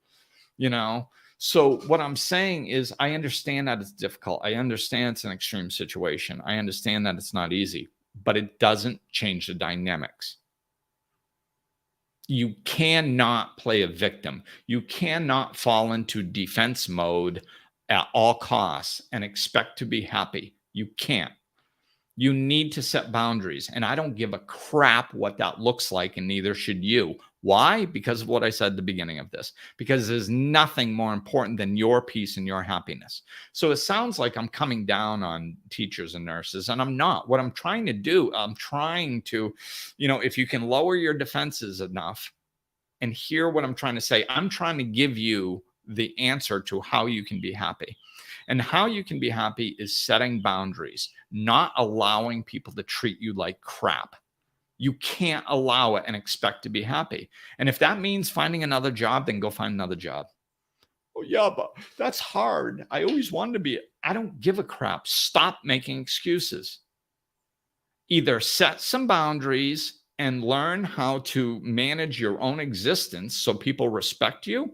You know? So what I'm saying is I understand that it's difficult. I understand it's an extreme situation. I understand that it's not easy, but it doesn't change the dynamics. You cannot play a victim. You cannot fall into defense mode at all costs and expect to be happy. You can't. You need to set boundaries. And I don't give a crap what that looks like, and neither should you. Why? Because of what I said at the beginning of this. Because there's nothing more important than your peace and your happiness. So it sounds like I'm coming down on teachers and nurses, and I'm not. What I'm trying to do, if you can lower your defenses enough and hear what I'm trying to say, I'm trying to give you the answer to how you can be happy. And how you can be happy is setting boundaries, not allowing people to treat you like crap. You can't allow it and expect to be happy. And if that means finding another job, then go find another job. Oh, yeah, but that's hard. I always wanted to be. I don't give a crap. Stop making excuses. Either set some boundaries and learn how to manage your own existence so people respect you,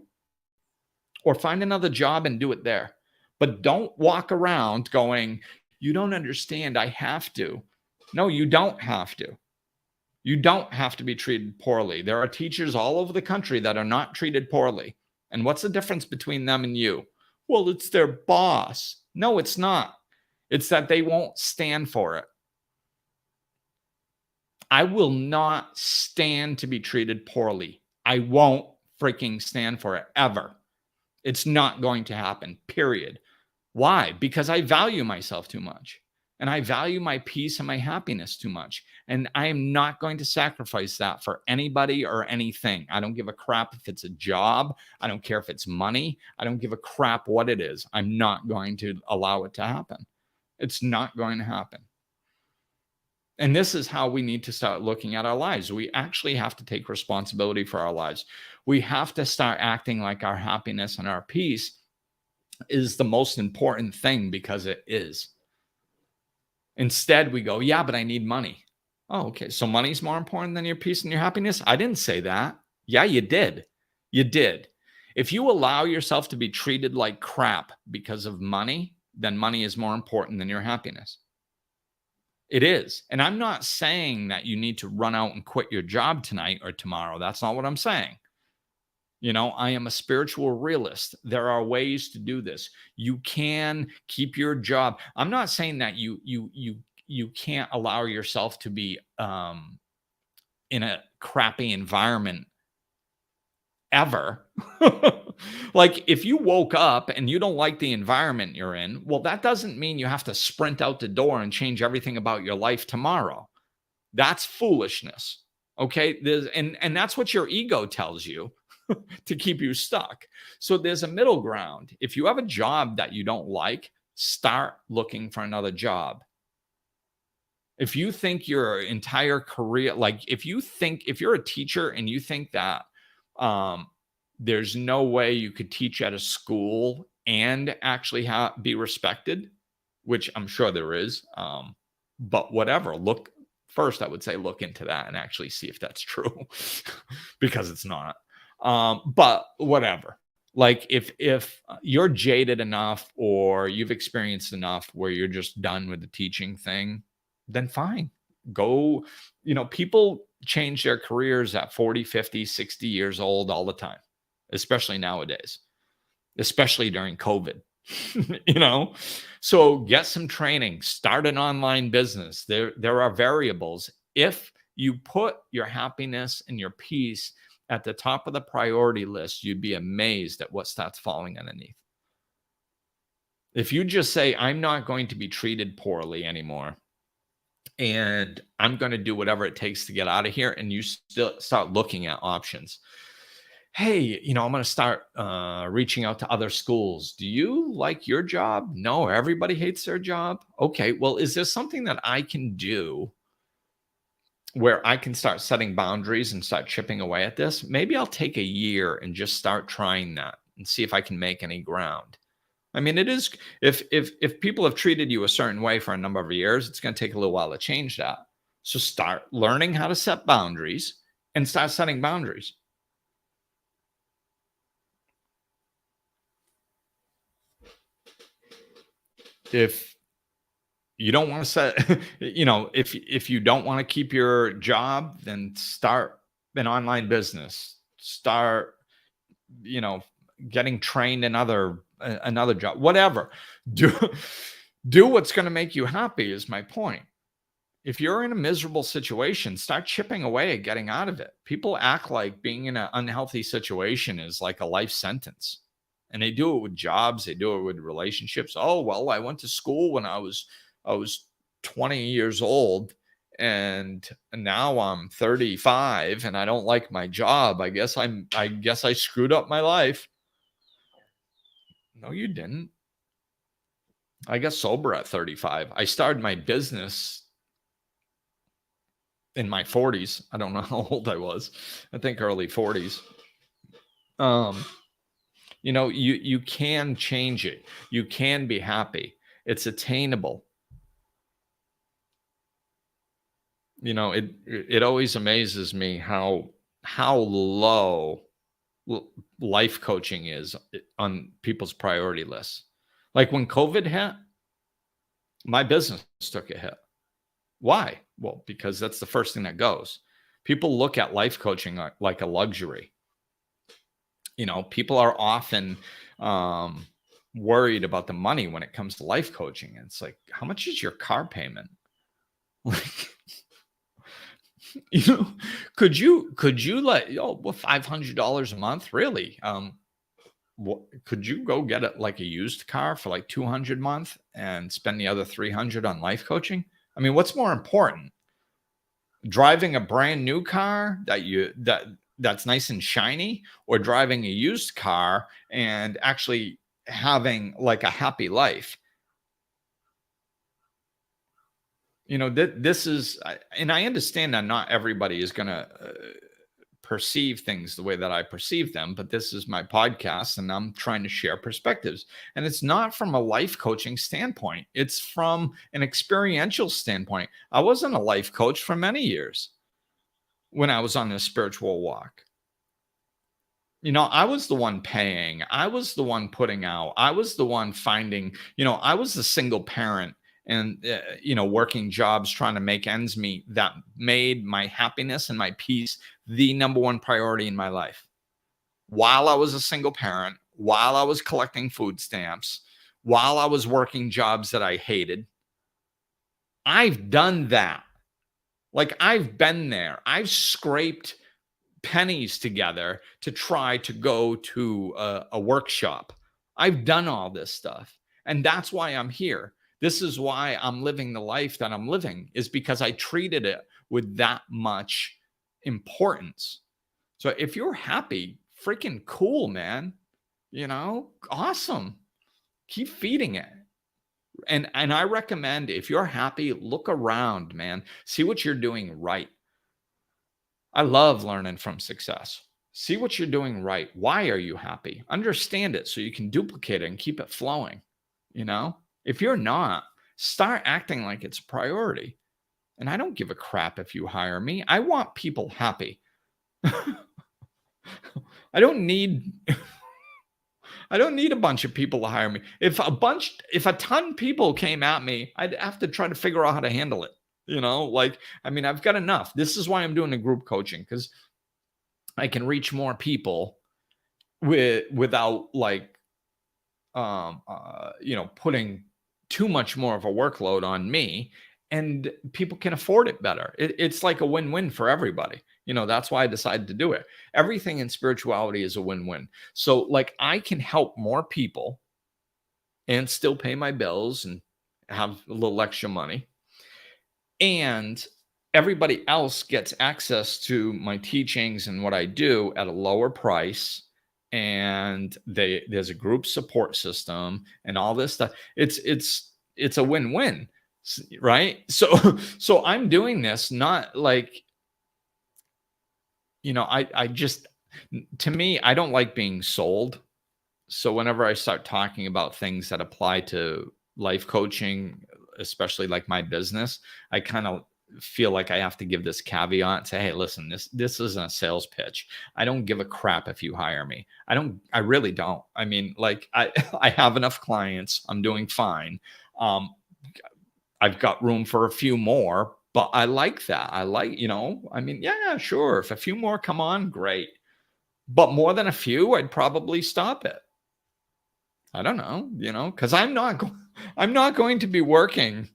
or find another job and do it there. But don't walk around going, you don't understand, I have to. No, you don't have to. You don't have to be treated poorly. There are teachers all over the country that are not treated poorly. And what's the difference between them and you? Well, it's their boss. No, it's not. It's that they won't stand for it. I will not stand to be treated poorly. I won't freaking stand for it ever. It's not going to happen, period. Why? Because I value myself too much. And I value my peace and my happiness too much. And I am not going to sacrifice that for anybody or anything. I don't give a crap if it's a job. I don't care if it's money. I don't give a crap what it is. I'm not going to allow it to happen. It's not going to happen. And this is how we need to start looking at our lives. We actually have to take responsibility for our lives. We have to start acting like our happiness and our peace is the most important thing, because it is. Instead, we go, yeah, but I need money. Oh, okay. So money's more important than your peace and your happiness? I didn't say that. Yeah, you did. You did. If you allow yourself to be treated like crap because of money, then money is more important than your happiness. It is. And I'm not saying that you need to run out and quit your job tonight or tomorrow. That's not what I'm saying. You know, I am a spiritual realist. There are ways to do this. You can keep your job. I'm not saying that you can't allow yourself to be in a crappy environment ever. Like, if you woke up and you don't like the environment you're in, well, that doesn't mean you have to sprint out the door and change everything about your life tomorrow. That's foolishness. Okay. And that's what your ego tells you to keep you stuck. So there's a middle ground. If you have a job that you don't like, start looking for another job. If you think your entire career, like if you're a teacher and you think that there's no way you could teach at a school and actually be respected, which I'm sure there is, but whatever. First, I would say look into that and actually see if that's true, because it's not. But whatever. Like if you're jaded enough or you've experienced enough where you're just done with the teaching thing, then fine. Go, people change their careers at 40, 50, 60 years old all the time, especially nowadays, especially during COVID. So get some training, start an online business. There are variables. If you put your happiness and your peace at the top of the priority list, you'd be amazed at what starts falling underneath. If you just say, I'm not going to be treated poorly anymore, and I'm going to do whatever it takes to get out of here, and you still start looking at options. Hey, I'm going to start reaching out to other schools. Do you like your job? No, everybody hates their job. Okay, well, is there something that I can do where I can start setting boundaries and start chipping away at this? Maybe I'll take a year and just start trying that and see if I can make any ground. I mean, it is, if people have treated you a certain way for a number of years, it's going to take a little while to change that. So start learning how to set boundaries and start setting boundaries. If you don't want to set, if you don't want to keep your job, then start an online business. Start, getting trained in another job, whatever. Do what's going to make you happy is my point. If you're in a miserable situation, start chipping away at getting out of it. People act like being in an unhealthy situation is like a life sentence. And they do it with jobs. They do it with relationships. Oh, well, I went to school when I was 20 years old, and now I'm 35 and I don't like my job. I guess I screwed up my life. No, you didn't. I got sober at 35. I started my business in my 40s. I don't know how old I was. I think early 40s. You can change it. You can be happy. It's attainable. It always amazes me how low life coaching is on people's priority lists. Like when COVID hit, my business took a hit. Why? Well, because that's the first thing that goes. People look at life coaching like a luxury. People are often worried about the money when it comes to life coaching. And it's like, how much is your car payment? Like, you know, could you let, well, $500 a month, really? Could you go get it like a used car for like 200 a month and spend the other 300 on life coaching? I mean, what's more important? Driving a brand new car that's nice and shiny, or driving a used car and actually having like a happy life? This is, and I understand that not everybody is going to perceive things the way that I perceive them, but this is my podcast and I'm trying to share perspectives. And it's not from a life coaching standpoint, it's from an experiential standpoint. I wasn't a life coach for many years when I was on this spiritual walk. I was the one paying, I was the one putting out, I was the one finding, I was the single parent and, working jobs trying to make ends meet that made my happiness and my peace the number one priority in my life. While I was a single parent, while I was collecting food stamps, while I was working jobs that I hated, I've done that. Like, I've been there. I've scraped pennies together to try to go to a workshop. I've done all this stuff. And that's why I'm here. This is why I'm living the life that I'm living, is because I treated it with that much importance. So if you're happy, freaking cool, man. Awesome. Keep feeding it. And I recommend, if you're happy, look around, man. See what you're doing right. I love learning from success. See what you're doing right. Why are you happy? Understand it so you can duplicate it and keep it flowing. If you're not, start acting like it's a priority. And I don't give a crap if you hire me. I want people happy. I don't need a bunch of people to hire me. If a ton of people came at me, I'd have to try to figure out how to handle it. I've got enough. This is why I'm doing a group coaching, because I can reach more people without putting too much more of a workload on me, and people can afford it better. It's like a win-win for everybody. That's why I decided to do it. Everything in spirituality is a win-win. So I can help more people and still pay my bills and have a little extra money. And everybody else gets access to my teachings and what I do at a lower price. And there's a group support system and all this stuff. It's a win-win, right? So I'm doing this not I just, to me, I don't like being sold. So whenever I start talking about things that apply to life coaching, especially like my business, I kind of feel like I have to give this caveat and say, hey, listen, this isn't a sales pitch. I don't give a crap if you hire me. I really don't. I mean, I have enough clients. I'm doing fine. I've got room for a few more, but I like that. Yeah, sure. If a few more come on, great. But more than a few, I'd probably stop it. I don't know, because I'm not going to be working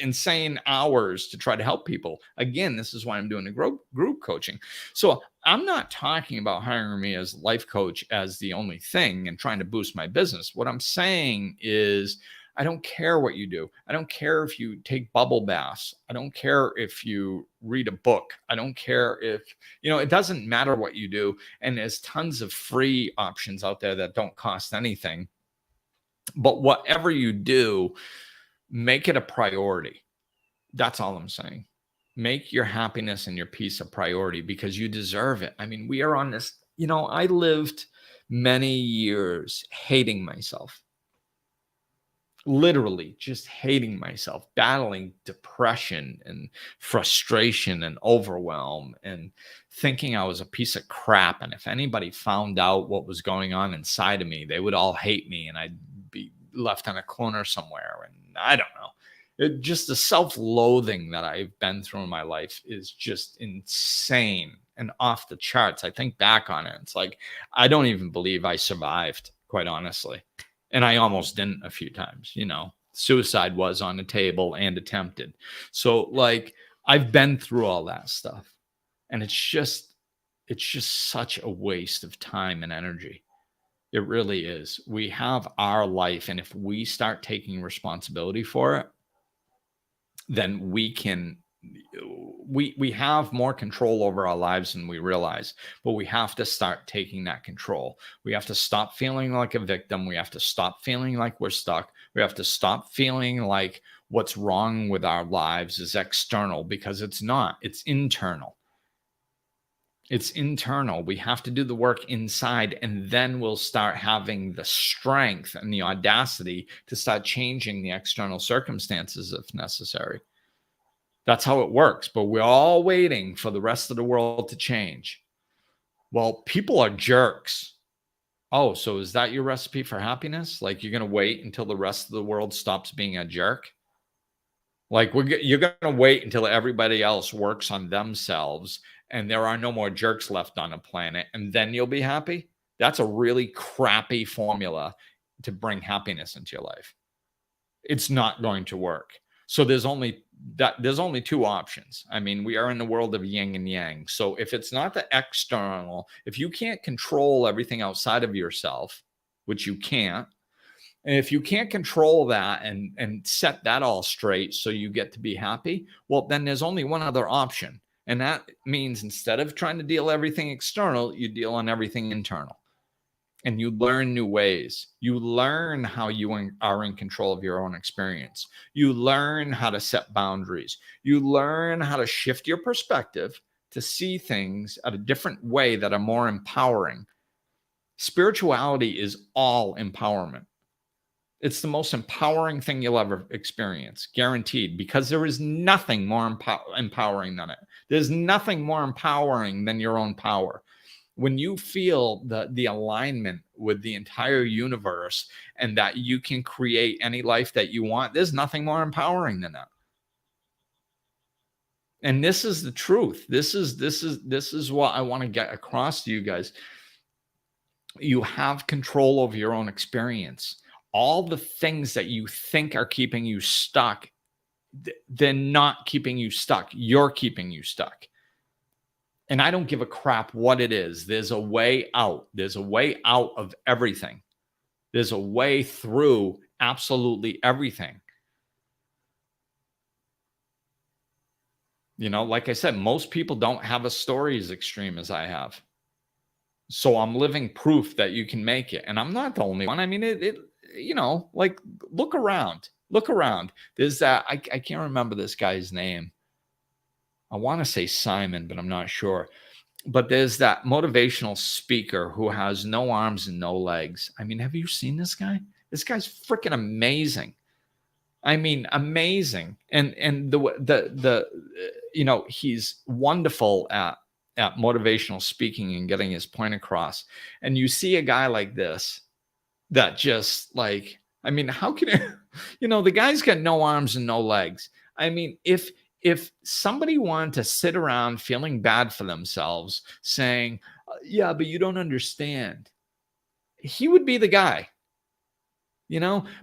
insane hours to try to help people. Again, this is why I'm doing a group coaching. So I'm not talking about hiring me as life coach as the only thing and trying to boost my business. What I'm saying is, I don't care what you do. I don't care if you take bubble baths. I don't care if you read a book. I don't care if, it doesn't matter what you do. And there's tons of free options out there that don't cost anything. But whatever you do, make it a priority. That's all I'm saying. Make your happiness and your peace a priority, because you deserve it. I mean, we are on this, I lived many years hating myself. Literally just hating myself, battling depression and frustration and overwhelm, and thinking I was a piece of crap. And if anybody found out what was going on inside of me, they would all hate me and I'd be left on a corner somewhere. And I don't know. Just the self-loathing that I've been through in my life is just insane and off the charts. I think back on it. It's like, I don't even believe I survived, quite honestly. And I almost didn't a few times, suicide was on the table and attempted. So like, I've been through all that stuff, and it's just such a waste of time and energy. It really is. We have our life, and if we start taking responsibility for it, then we have more control over our lives than we realize. But we have to start taking that control. We have to stop feeling like a victim. We have to stop feeling like we're stuck. We have to stop feeling like what's wrong with our lives is external, because it's not. It's internal. It's internal. We have to do the work inside, and then we'll start having the strength and the audacity to start changing the external circumstances if necessary. That's how it works. But we're all waiting for the rest of the world to change. Well, people are jerks. Oh, so is that your recipe for happiness? Like, you're going to wait until the rest of the world stops being a jerk? Like, you're going to wait until everybody else works on themselves and there are no more jerks left on the planet, and then you'll be happy? That's a really crappy formula to bring happiness into your life. It's not going to work. So there's only two options. I mean, we are in the world of yin and yang. So if it's not the external, if you can't control everything outside of yourself, which you can't, and if you can't control that and set that all straight so you get to be happy, well, then there's only one other option. And that means instead of trying to deal everything external, you deal on everything internal. And you learn new ways. You learn how you are in control of your own experience. You learn how to set boundaries. You learn how to shift your perspective to see things at a different way that are more empowering. Spirituality is all empowerment. It's the most empowering thing you'll ever experience, guaranteed, because there is nothing more empowering than it. There's nothing more empowering than your own power. When you feel the alignment with the entire universe and that you can create any life that you want, there's nothing more empowering than that. And this is the truth. This is what I want to get across to you guys. You have control over your own experience. All the things that you think are keeping you stuck, they're not keeping you stuck. You're keeping you stuck. And I don't give a crap what it is. There's a way out. There's a way out of everything. There's a way through absolutely everything. Like I said, most people don't have a story as extreme as I have. So I'm living proof that you can make it. And I'm not the only one. I mean, like, look around. There's that, I can't remember this guy's name. I want to say Simon, but I'm not sure. But there's that motivational speaker who has no arms and no legs. I mean, have you seen this guy? This guy's freaking amazing. I mean, amazing. And he's wonderful at motivational speaking and getting his point across. And you see a guy like this that just, like, I mean, how can the guy's got no arms and no legs. I mean, if somebody wanted to sit around feeling bad for themselves saying, yeah, but you don't understand, he would be the guy,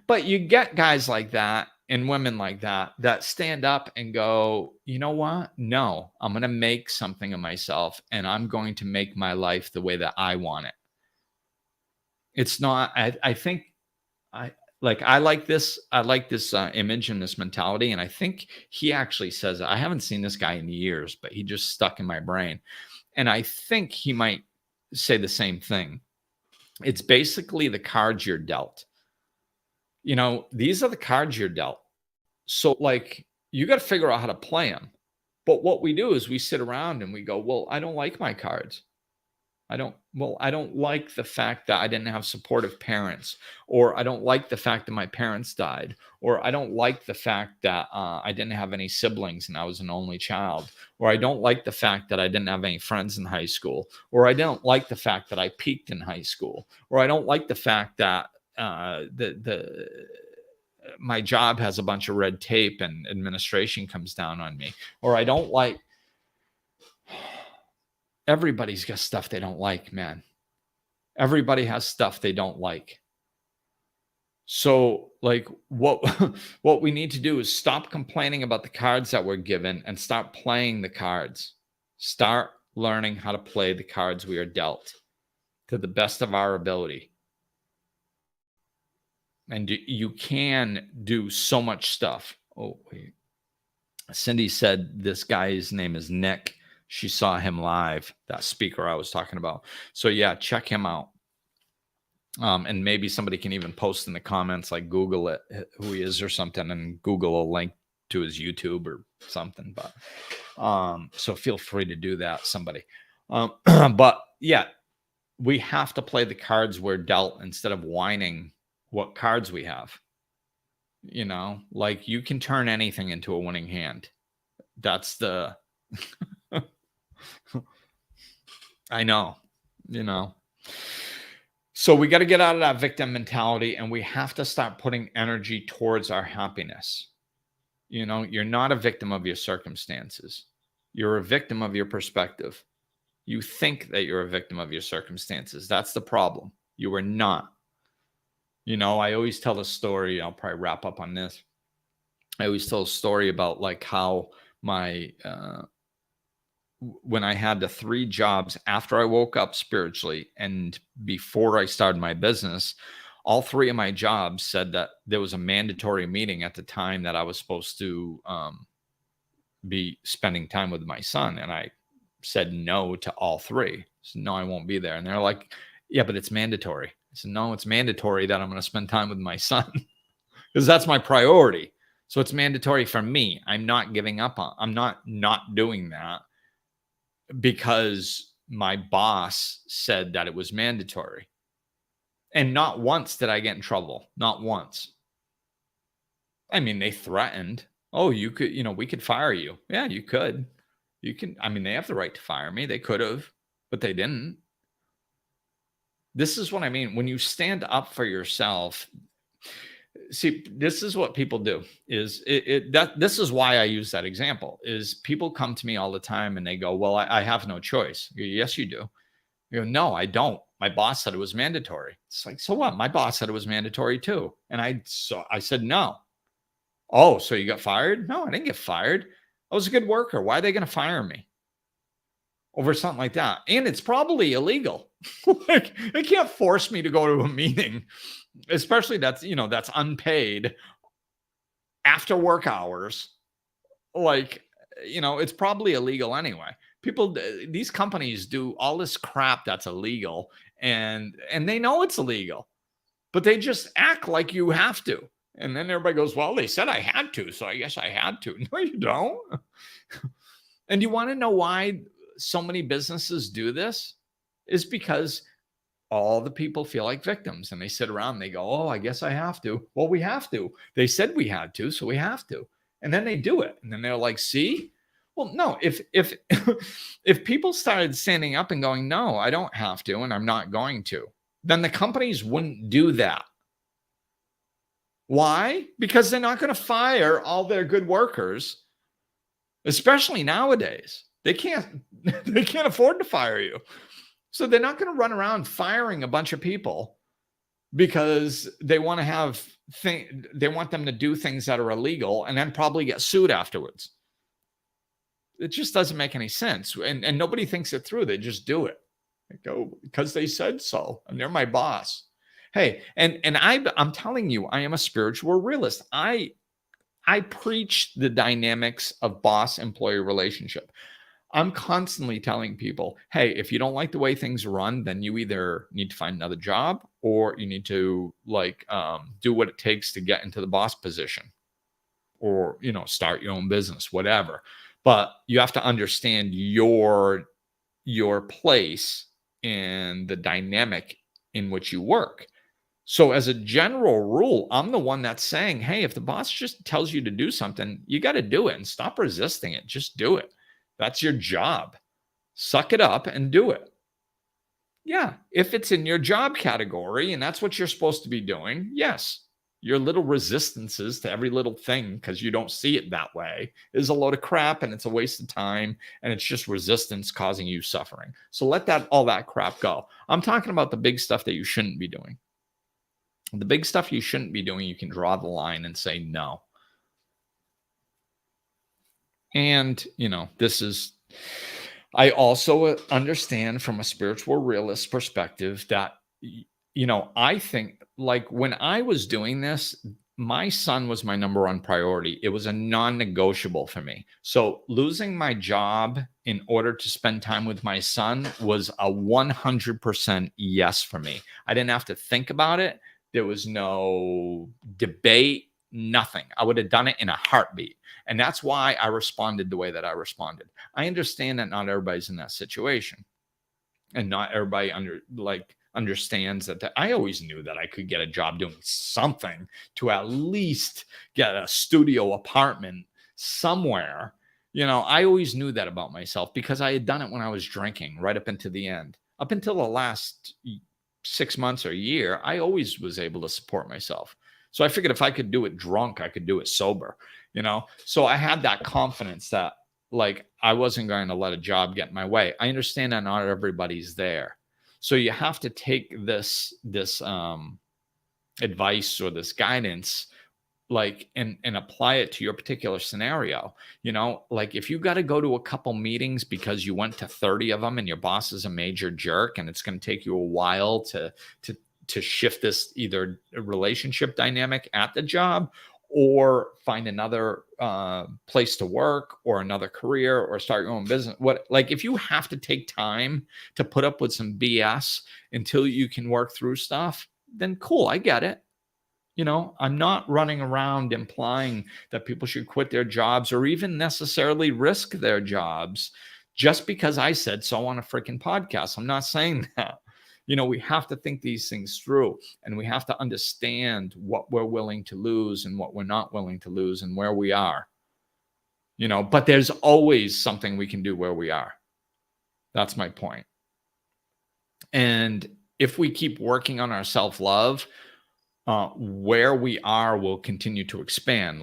but you get guys like that and women like that stand up and go, you know what? No, I'm going to make something of myself, and I'm going to make my life the way that I want it. It's not, I think I like this image and this mentality. And I think he actually says, I haven't seen this guy in years, but he just stuck in my brain. And I think he might say the same thing. It's basically the cards you're dealt. These are the cards you're dealt. So, like, you got to figure out how to play them. But what we do is we sit around and we go, well, I don't like my cards. I don't like the fact that I didn't have supportive parents, or I don't like the fact that my parents died, or I don't like the fact that I didn't have any siblings and I was an only child, or I don't like the fact that I didn't have any friends in high school, or I don't like the fact that I peaked in high school, or I don't like the fact that my job has a bunch of red tape and administration comes down on me, or I don't like. Everybody's got stuff they don't like, man. Everybody has stuff they don't like. So, like, what what we need to do is stop complaining about the cards that we're given and start playing the cards. Start learning how to play the cards we are dealt to the best of our ability. And you can do so much stuff. Oh, wait. Cindy said this guy's name is Nick. She saw him live, that speaker I was talking about. So yeah, check him out. And maybe somebody can even post in the comments, like Google it, who he is or something, and Google a link to his YouTube or something. But so feel free to do that, somebody. But yeah, we have to play the cards we're dealt instead of whining what cards we have. You know, like you can turn anything into a winning hand. That's the I know, you know. So we got to get out of that victim mentality, and we have to start putting energy towards our happiness. You know, you're not a victim of your circumstances. You're a victim of your perspective. You think that you're a victim of your circumstances. That's the problem. You are not. You know, I always tell a story. I'll probably wrap up on this. I always tell a story about like how my when I had the 3 jobs after I woke up spiritually and before I started my business, all 3 of my jobs said that there was a mandatory meeting at the time that I was supposed to be spending time with my son. And I said no to all 3. So no, I won't be there. And they're like, yeah, but it's mandatory. I said, no, it's mandatory that I'm going to spend time with my son because that's my priority. So it's mandatory for me. I'm not giving up on, I'm not doing that because my boss said that it was mandatory. And not once did I get in trouble. Not once. I mean, they threatened, oh, you could, you know, we could fire you. Yeah, you could. You can, I mean, they have the right to fire me. They could have, but they didn't. This is what I mean. When you stand up for yourself, see, this is what people do is this is why I use that example is people come to me all the time and they go, well, I have no choice. You go, yes, you do. You go, no, I don't. My boss said it was mandatory. It's like, so what? My boss said it was mandatory too. And I said, no. Oh, so you got fired? No, I didn't get fired. I was a good worker. Why are they going to fire me over something like that? And it's probably illegal. Like, they can't force me to go to a meeting, especially that's, you know, that's unpaid after work hours. Like, you know, it's probably illegal anyway. People, these companies do all this crap that's illegal and they know it's illegal, but they just act like you have to. And then everybody goes, well, they said I had to, so I guess I had to. No, you don't. And you want to know why so many businesses do this? Is because all the people feel like victims and they sit around and they go, oh, I guess I have to. Well, we have to. They said we had to, so we have to. And then they do it. And then they're like, see? Well, no, if if people started standing up and going, no, I don't have to, and I'm not going to, then the companies wouldn't do that. Why? Because they're not going to fire all their good workers, especially nowadays. They can't afford to fire you. So they're not going to run around firing a bunch of people because they want to have they want them to do things that are illegal and then probably get sued afterwards. It just doesn't make any sense. And nobody thinks it through. They just do it. They go, because they said so. And they're my boss. Hey, and I'm telling you, I am a spiritual realist. I preach the dynamics of boss-employee relationship. I'm constantly telling people, hey, if you don't like the way things run, then you either need to find another job or you need to do what it takes to get into the boss position or, you know, start your own business, whatever. But you have to understand your place in the dynamic in which you work. So as a general rule, I'm the one that's saying, hey, if the boss just tells you to do something, you got to do it and stop resisting it. Just do it. That's your job. Suck it up and do it. Yeah. If it's in your job category and that's what you're supposed to be doing, yes. Your little resistances to every little thing, because you don't see it that way, is a load of crap, and it's a waste of time, and it's just resistance causing you suffering. So let all that crap go. I'm talking about the big stuff that you shouldn't be doing. The big stuff you shouldn't be doing, you can draw the line and say no. And, I also understand from a spiritual realist perspective that, I think, like, when I was doing this, my son was my number one priority. It was a non-negotiable for me. So losing my job in order to spend time with my son was a 100% yes for me. I didn't have to think about it. There was no debate, nothing. I would have done it in a heartbeat. And that's why I responded the way that I responded. I understand that not everybody's in that situation, and not everybody understands that. I always knew that I could get a job doing something to at least get a studio apartment somewhere. I always knew that about myself because I had done it when I was drinking right up until the end. Up until the last 6 months or a year, I always was able to support myself. So I figured if I could do it drunk, I could do it sober, So I had that confidence that, like, I wasn't going to let a job get in my way. I understand that not everybody's there. So you have to take this advice or this guidance, like, and apply it to your particular scenario. Like, if you got to go to a couple meetings because you went to 30 of them and your boss is a major jerk, and it's going to take you a while to shift this either relationship dynamic at the job, or find another place to work, or another career, or start your own business. If you have to take time to put up with some BS until you can work through stuff, then cool, I get it. I'm not running around implying that people should quit their jobs or even necessarily risk their jobs just because I said so on a freaking podcast. I'm not saying that. We have to think these things through, and we have to understand what we're willing to lose and what we're not willing to lose and where we are. But there's always something we can do where we are. That's my point. And if we keep working on our self-love, where we are will continue to expand.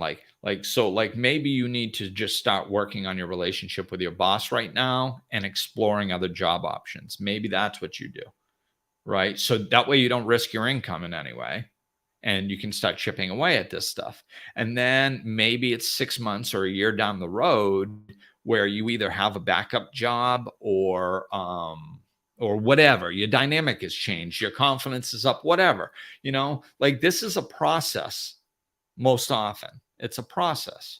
So maybe you need to just start working on your relationship with your boss right now and exploring other job options. Maybe that's what you do. Right. So that way you don't risk your income in any way, and you can start chipping away at this stuff. And then maybe it's 6 months or a year down the road where you either have a backup job or whatever. Your dynamic has changed. Your confidence is up, whatever, this is a process. Most often it's a process.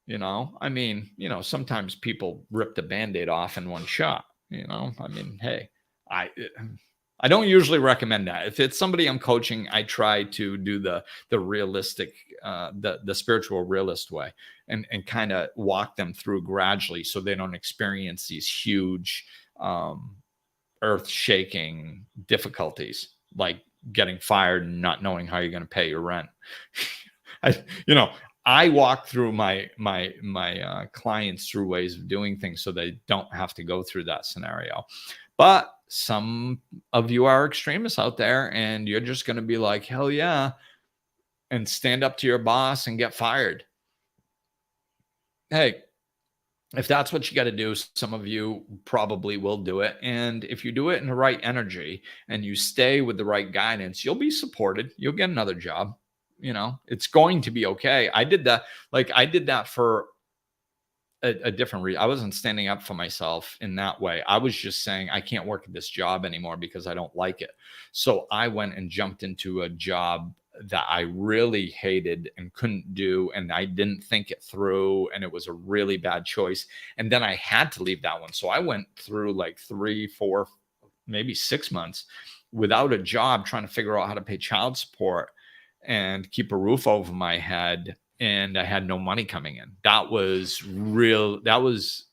Sometimes people rip the Band-Aid off in one shot, hey, I don't usually recommend that. If it's somebody I'm coaching, I try to do the realistic, the spiritual realist way, and kind of walk them through gradually so they don't experience these huge, earth-shaking difficulties, like getting fired and not knowing how you're going to pay your rent. I walk through my clients through ways of doing things so they don't have to go through that scenario. But some of you are extremists out there, and you're just going to be like, hell yeah, and stand up to your boss and get fired. Hey, if that's what you got to do, some of you probably will do it. And if you do it in the right energy and you stay with the right guidance, you'll be supported. You'll get another job. It's going to be okay. I did that for a different reason. I wasn't standing up for myself in that way. I was just saying, I can't work at this job anymore because I don't like it. So I went and jumped into a job that I really hated and couldn't do, and I didn't think it through, and it was a really bad choice. And then I had to leave that one. So I went through like 3, 4, maybe 6 months without a job, trying to figure out how to pay child support and keep a roof over my head. And I had no money coming in. That was real. That was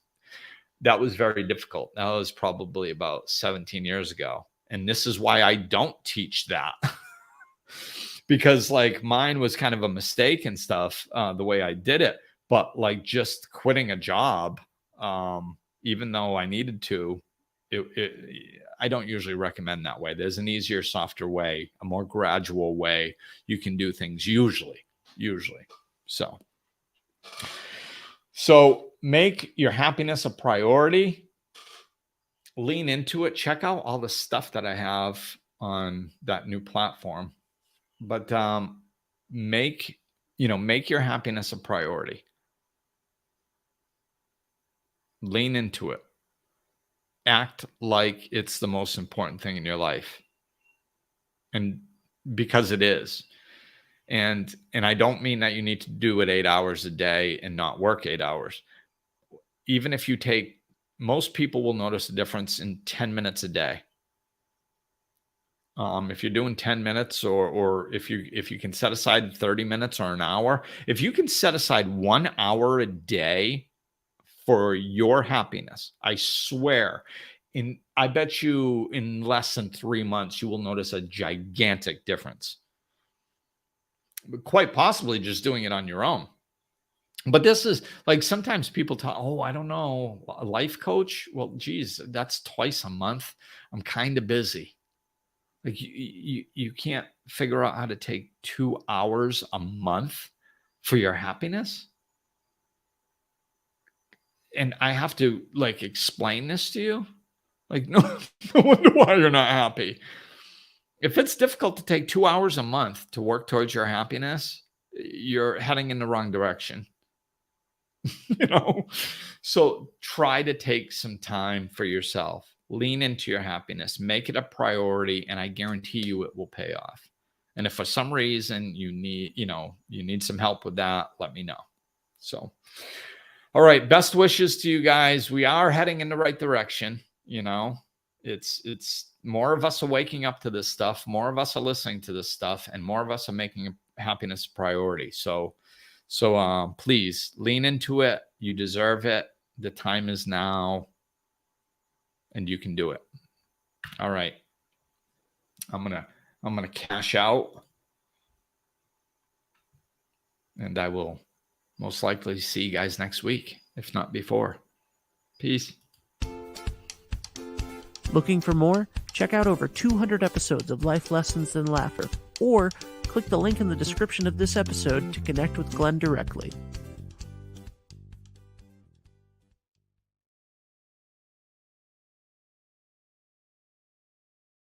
very difficult. That was probably about 17 years ago. And this is why I don't teach that. Because mine was kind of a mistake and stuff, the way I did it. But just quitting a job, even though I needed to, I don't usually recommend that way. There's an easier, softer way, a more gradual way you can do things usually. So make your happiness a priority. Lean into it. Check out all the stuff that I have on that new platform. But make your happiness a priority. Lean into it. Act like it's the most important thing in your life. And because it is. And I don't mean that you need to do it 8 hours a day and not work 8 hours. Even if you take, most people will notice a difference in 10 minutes a day. If you're doing 10 minutes or if you can set aside 30 minutes or an hour, if you can set aside 1 hour a day for your happiness, I swear, I bet you in less than 3 months, you will notice a gigantic difference. Quite possibly just doing it on your own. But this is like, sometimes people talk, oh, I don't know, a life coach. Well, geez, that's twice a month. I'm kind of busy. Like you can't figure out how to take 2 hours a month for your happiness. And I have to like explain this to you. Like, no wonder why you're not happy. If it's difficult to take 2 hours a month to work towards your happiness, you're heading in the wrong direction. So try to take some time for yourself. Lean into your happiness, make it a priority, and I guarantee you it will pay off. And if for some reason you need some help with that, let me know. So, all right, best wishes to you guys. We are heading in the right direction. It's more of us are waking up to this stuff, more of us are listening to this stuff, and more of us are making happiness a priority. So please lean into it. You deserve it. The time is now, and you can do it. All right. I'm gonna cash out, and I will most likely see you guys next week, if not before. Peace. Looking for more? Check out over 200 episodes of Life Lessons and Laughter, or click the link in the description of this episode to connect with Glenn directly.